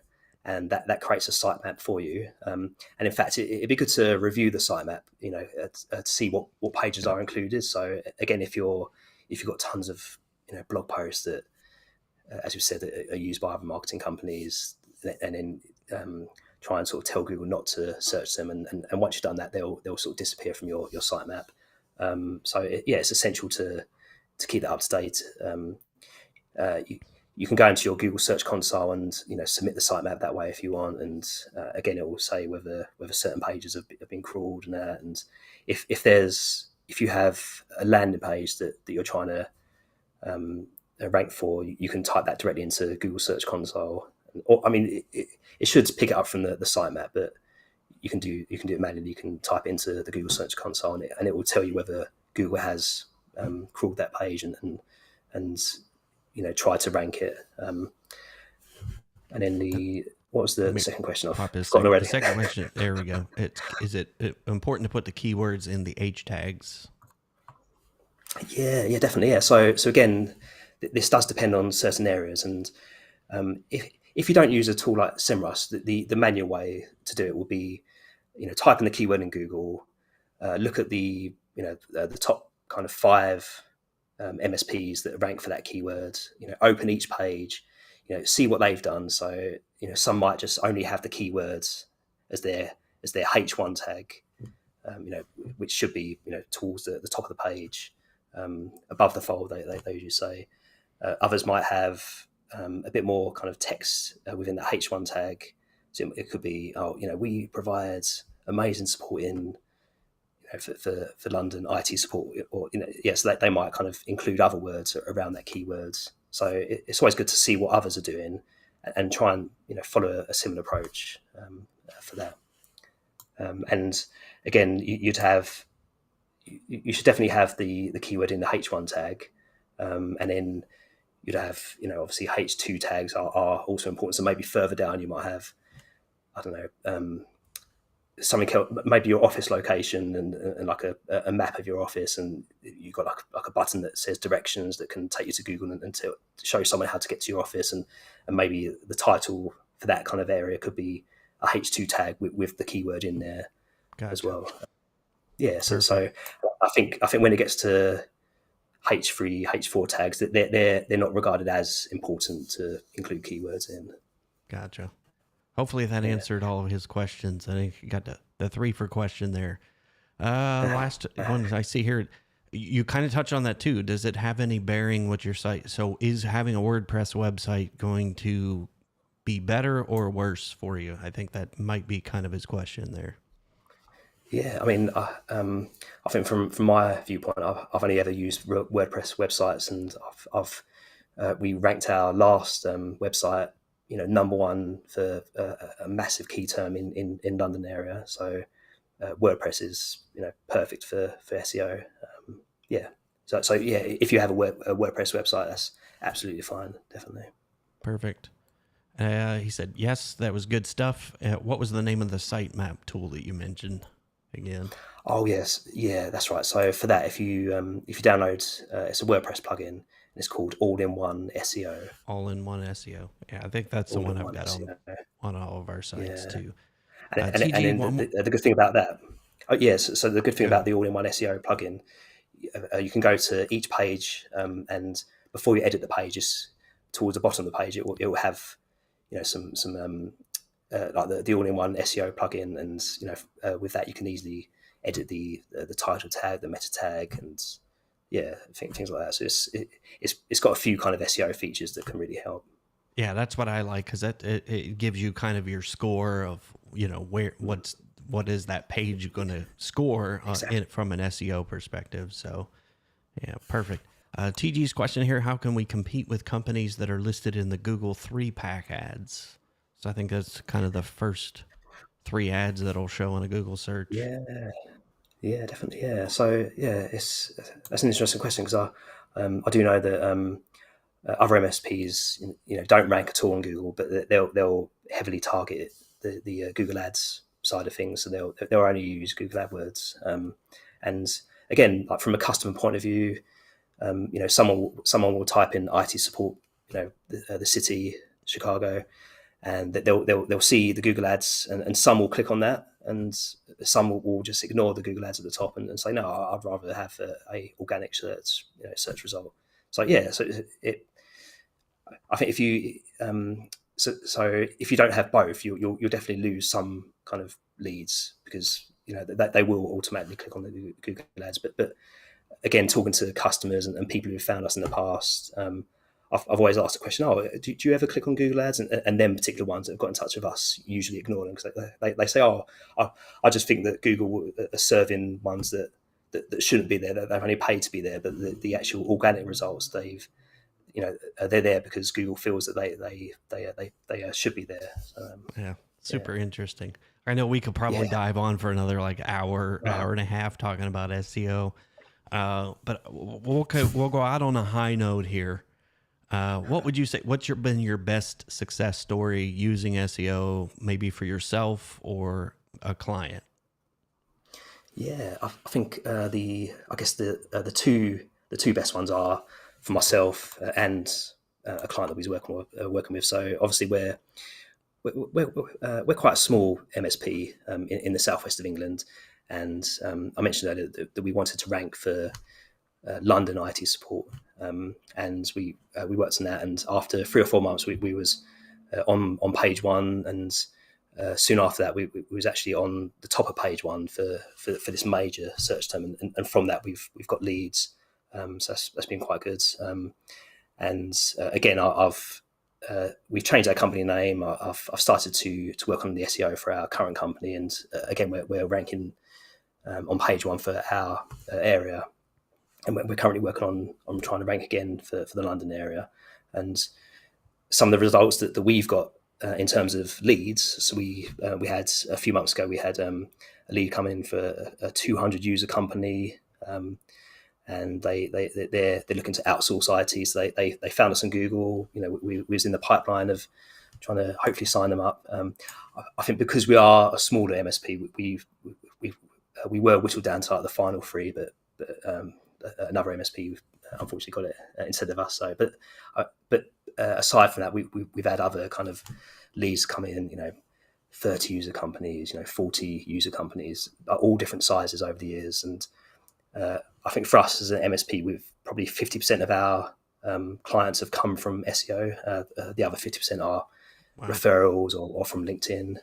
and that creates a sitemap for you. And in fact, it'd be good to review the sitemap, to see what pages are included. So again, if you've got tons of blog posts that, as you said, that are used by other marketing companies, and then try and sort of tell Google not to search them, and once you've done that, they'll sort of disappear from your sitemap. It's essential to keep that up to date. You can go into your Google Search Console and submit the sitemap that way if you want. And again, it will say whether certain pages have been crawled, and if you have a landing page that you're trying to rank for, you can type that directly into Google Search Console. Or, I mean, it should pick it up from the sitemap, but you can do it manually. You can type into the Google Search Console, and it will tell you whether Google has crawled that page and tried to rank it. And then what was the second question? I've forgotten already. The second question, there we go. Is it important to put the keywords in the H tags? Yeah, definitely. Yeah. So again, this does depend on certain areas, and if you don't use a tool like SEMrush, the manual way to do it will be, type in the keyword in Google, look at the top kind of 5 MSPs that rank for that keyword. Open each page, see what they've done. So some might just only have the keywords as their H1 tag, which should be towards the top of the page, above the fold. They usually say. Others might have a bit more kind of text within the H1 tag. So it could be, we provide amazing support in for London IT support, or yes, they might kind of include other words around that keywords. So it's always good to see what others are doing and try and follow a similar approach for that. And again, you should definitely have the keyword in the H1 tag, and then you'd have obviously H2 tags are also important. So maybe further down you might have, I don't know, something else, maybe your office location and like a map of your office, and you've got like a button that says directions that can take you to Google and to show someone how to get to your office, and maybe the title for that kind of area could be a H2 tag with the keyword in there. Gotcha. As well. Yeah, so I think when it gets to H3, H4 tags, that they're not regarded as important to include keywords in. Gotcha. Hopefully that answered all of his questions. I think you got the 3 for question there. Last one I see here, you kind of touched on that too. Does it have any bearing with your site? So is having a WordPress website going to be better or worse for you? I think that might be kind of his question there. Yeah, I mean, I think from my viewpoint, I've only ever used WordPress websites, and we ranked our last website, number 1 for a massive key term in London area. So WordPress is perfect for SEO. Yeah. So yeah, if you have a WordPress website, that's absolutely fine. Definitely. Perfect. He said, yes, that was good stuff. What was the name of the sitemap tool that you mentioned again? Oh yes, yeah, that's right. So for that, if you download, it's a WordPress plugin, and it's called All-in-One SEO. All-in-One SEO. Yeah, I think that's the one I've got on all of our sites too. And the good thing about that, so the good thing about the All-in-One SEO plugin, you can go to each page, and before you edit the pages, towards the bottom of the page, it will have some like the All-in-One SEO plugin, and with that you can easily edit the title tag, the meta tag, and things like that. So it's got a few kind of SEO features that can really help. Yeah, that's what I like, because it gives you kind of your score of what is that page going to score exactly. From an SEO perspective. So yeah, perfect. TG's question here: how can we compete with companies that are listed in the Google 3-pack ads? So I think that's kind of the first 3 ads that'll show on a Google search. Yeah, definitely. Yeah. So yeah, that's an interesting question, because I do know that other MSPs don't rank at all on Google, but they'll heavily target the Google Ads side of things. So they'll only use Google AdWords. And again, like from a customer point of view, someone will type in IT support, the city, Chicago, and they'll see the Google Ads, and some will click on that, and some will just ignore the Google Ads at the top and say, no, I'd rather have a organic search result. So yeah, so I think if you so if you don't have both, you'll definitely lose some kind of leads, because that they will automatically click on the Google Ads. But again, talking to customers and people who found us in the past, I've always asked the question: do you ever click on Google Ads? And then particular ones that have got in touch with us usually ignore them, because they say, I just think that Google are serving ones that shouldn't be there. That they've only paid to be there, but the actual organic results they've they're there because Google feels that they should be there. So, yeah, super interesting. I know we could probably dive on for another like hour and a half talking about SEO, but we'll go out on a high note here. What would you say? What's been your best success story using SEO, maybe for yourself or a client? Yeah, I think the two best ones are for myself and a client that we was working with. So obviously we're quite a small MSP in the southwest of England, and I mentioned earlier that we wanted to rank for London IT support, and we worked on that. And after 3 or 4 months, we was on page one, and soon after that, we was actually on the top of page one for this major search term, and from that we've got leads. So that's been quite good. And again, we've changed our company name. I've started to work on the SEO for our current company, and again, we're ranking on page one for our area, and we're currently working on trying to rank again for the London area. And some of the results that we've got in terms of leads. So we had a few months ago, we had a lead come in for a 200 user company. And they're looking to outsource IT. So they found us on Google. We was in the pipeline of trying to hopefully sign them up. I think because we are a smaller MSP, we were whittled down to like the final three, but another MSP unfortunately got it instead of us. So, but aside from that, we've had other kind of leads come in. 30 user companies, 40 user companies, all different sizes over the years, and I think for us as an MSP, we've probably 50% of our clients have come from SEO. The other 50% are referrals or from LinkedIn.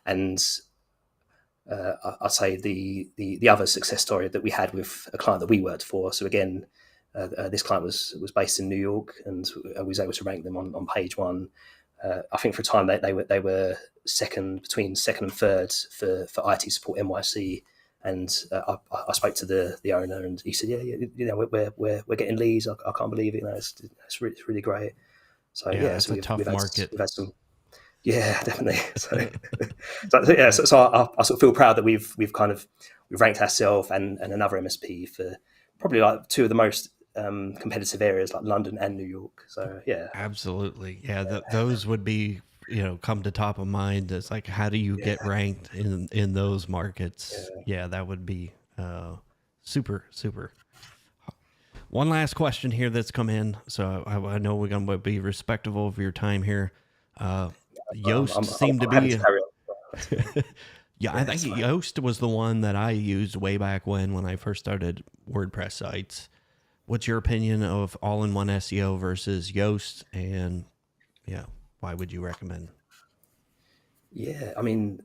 And I'd say the other success story that we had with a client that we worked for. So again, this client was based in New York, and I was able to rank them on page one. I think for a time they were between second and third for IT support NYC. And I spoke to the owner, and he said, "Yeah, we're getting leads. I can't believe it. It's really great." So it's a tough market. We've had some, definitely. So I sort of feel proud that we've ranked ourselves and another MSP for probably like two of the most competitive areas, like London and New York. So Absolutely, those would be come to top of mind. It's like, how do you get ranked in those markets? That would be super. One last question here that's come in, so I know we're going to be respectful of your time here. Yoast seemed to be I think Yoast was the one that I used way back when I first started WordPress sites. What's your opinion of all-in-one SEO versus Yoast, and why would you recommend? Yeah, I mean,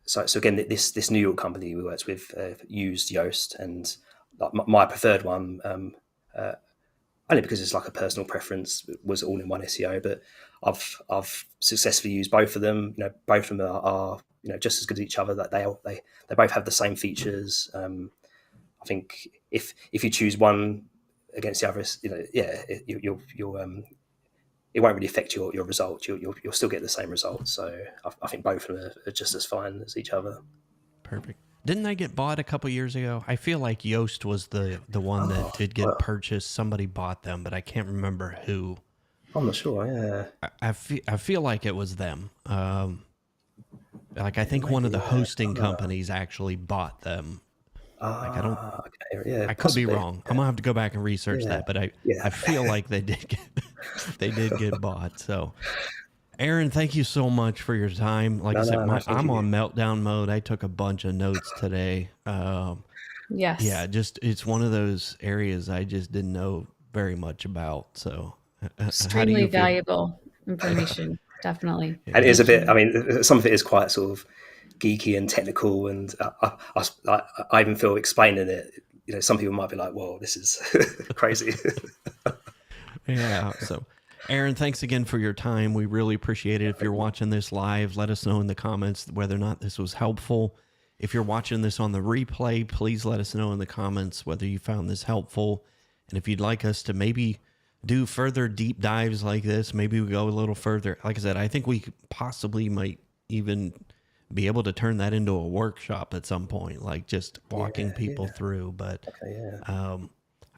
so again, this New York company we worked with used Yoast, and my preferred one, only because it's like a personal preference, was all-in-one SEO. But I've successfully used both of them. Both of them are just as good as each other. That they both have the same features. I think if you choose one against the other, you'll it won't really affect your results. You'll still get the same results. So I think both of them are just as fine as each other. Perfect. Didn't they get bought a couple years ago? I feel like Yoast was the one that did get purchased. Somebody bought them, but I can't remember who. I'm not sure. Yeah, I feel like it was them. Like I think one of the hosting companies actually bought them. Like I could be wrong. I'm gonna have to go back and research that, but I feel like they did get bought. So, Aaron, thank you so much for your time. Like I said, I'm on meltdown mode. I took a bunch of notes today. Yes. Yeah, it's one of those areas I just didn't know very much about. So, extremely valuable information, definitely. And it is a bit. I mean, some of it is quite sort of geeky and technical, and I even feel explaining it. Some people might be like, "Whoa, this is crazy." So, Aaron, thanks again for your time. We really appreciate it. If you're watching this live, let us know in the comments whether or not this was helpful. If you're watching this on the replay, please let us know in the comments whether you found this helpful. And if you'd like us to maybe do further deep dives like this, maybe we go a little further. Like I said, I think we possibly might even be able to turn that into a workshop at some point, like just walking people through. But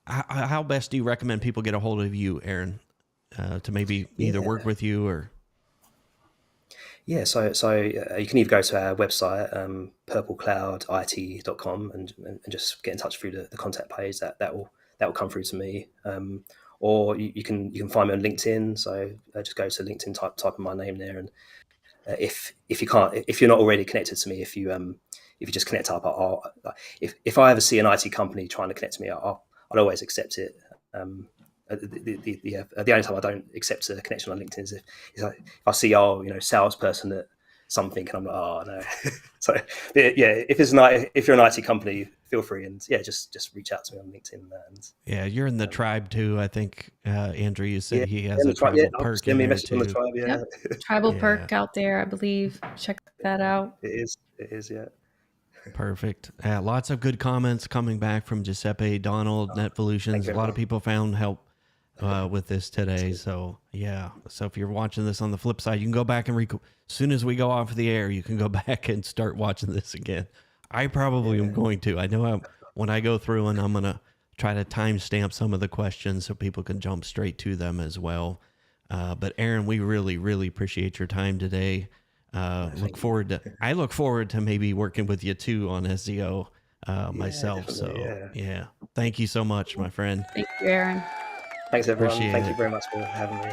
how best do you recommend people get a hold of you, Aaron, to maybe either work with you or? Yeah, so you can either go to our website, purplecloudit.com, and just get in touch through the contact page. That will come through to me. Or you can find me on LinkedIn. So just go to LinkedIn, type in my name there, and if you're not already connected to me, if you just connect up, if I ever see an IT company trying to connect to me, I'll always accept it. The only time I don't accept a connection on LinkedIn is if I see salesperson at something, and I'm like, oh no. So if you're an IT company, feel free, and just reach out to me on LinkedIn. And you're in the tribe too. I think Andrew, you said he has a tribal perk in there too. On the tribe, Yep. Tribal perk out there, I believe. Check that out. It is, yeah. Perfect. Lots of good comments coming back from Giuseppe, Donald, Netvolutions. A lot of people found help with this today. So so if you're watching this on the flip side, you can go back and as soon as we go off the air, you can go back and start watching this again. I probably am going to. I know when I go through, and I'm going to try to timestamp some of the questions so people can jump straight to them as well. But Aaron, we really, really appreciate your time today. I look forward to maybe working with you too on SEO myself. So thank you so much, my friend. Thank you, Aaron. Thanks, everyone. Thank you very much for having me.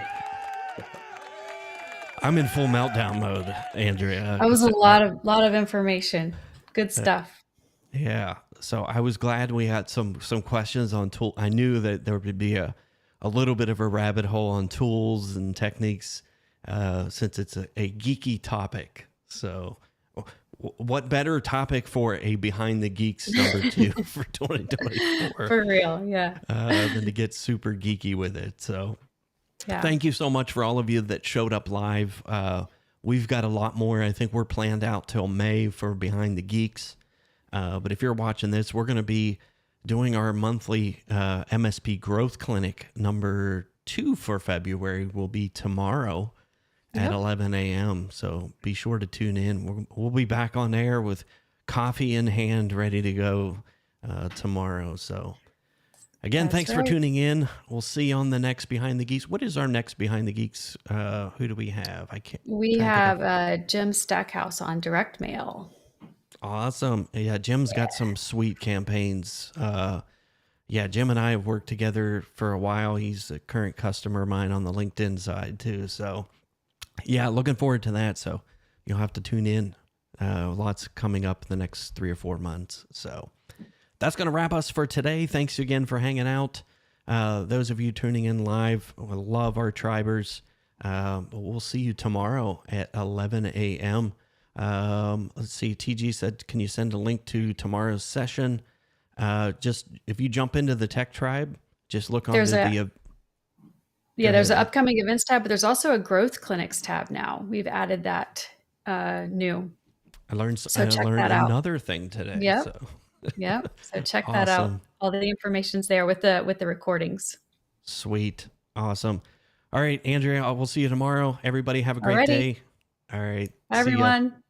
I'm in full meltdown mode, Andrea. That was a lot of information. Good stuff. Yeah. So I was glad we had some questions on tool. I knew that there would be a little bit of a rabbit hole on tools and techniques since it's a geeky topic. So what better topic for a Behind the Geeks #2 for 2024? For real, yeah. Than to get super geeky with it. So thank you so much for all of you that showed up live. We've got a lot more. I think we're planned out till May for Behind the Geeks. But if you're watching this, we're going to be doing our monthly MSP Growth Clinic #2 for February. Will be tomorrow at 11 a.m. So be sure to tune in. We'll be back on air with coffee in hand, ready to go tomorrow. So again, thanks for tuning in. We'll see you on the next Behind the Geeks. What is our next Behind the Geeks? Who do we have? We have Jim Stackhouse on direct mail. Awesome. Yeah, Jim's got some sweet campaigns. Jim and I have worked together for a while. He's a current customer of mine on the LinkedIn side too. So looking forward to that. So you'll have to tune in. Lots coming up the next 3 or 4 months. So that's going to wrap us for today. Thanks again for hanging out. Those of you tuning in live, we love our tribers. We'll see you tomorrow at 11 a.m. Let's see. TG said, can you send a link to tomorrow's session? Just if you jump into the Tech Tribe, just look on there's an upcoming events tab, but there's also a growth clinics tab now. We've added that new. I learned another thing today. Yeah. So. So check that out. All the information's there with the recordings. Sweet. Awesome. All right, Andrea, we'll see you tomorrow. Everybody have a great day. All right. Bye, everyone.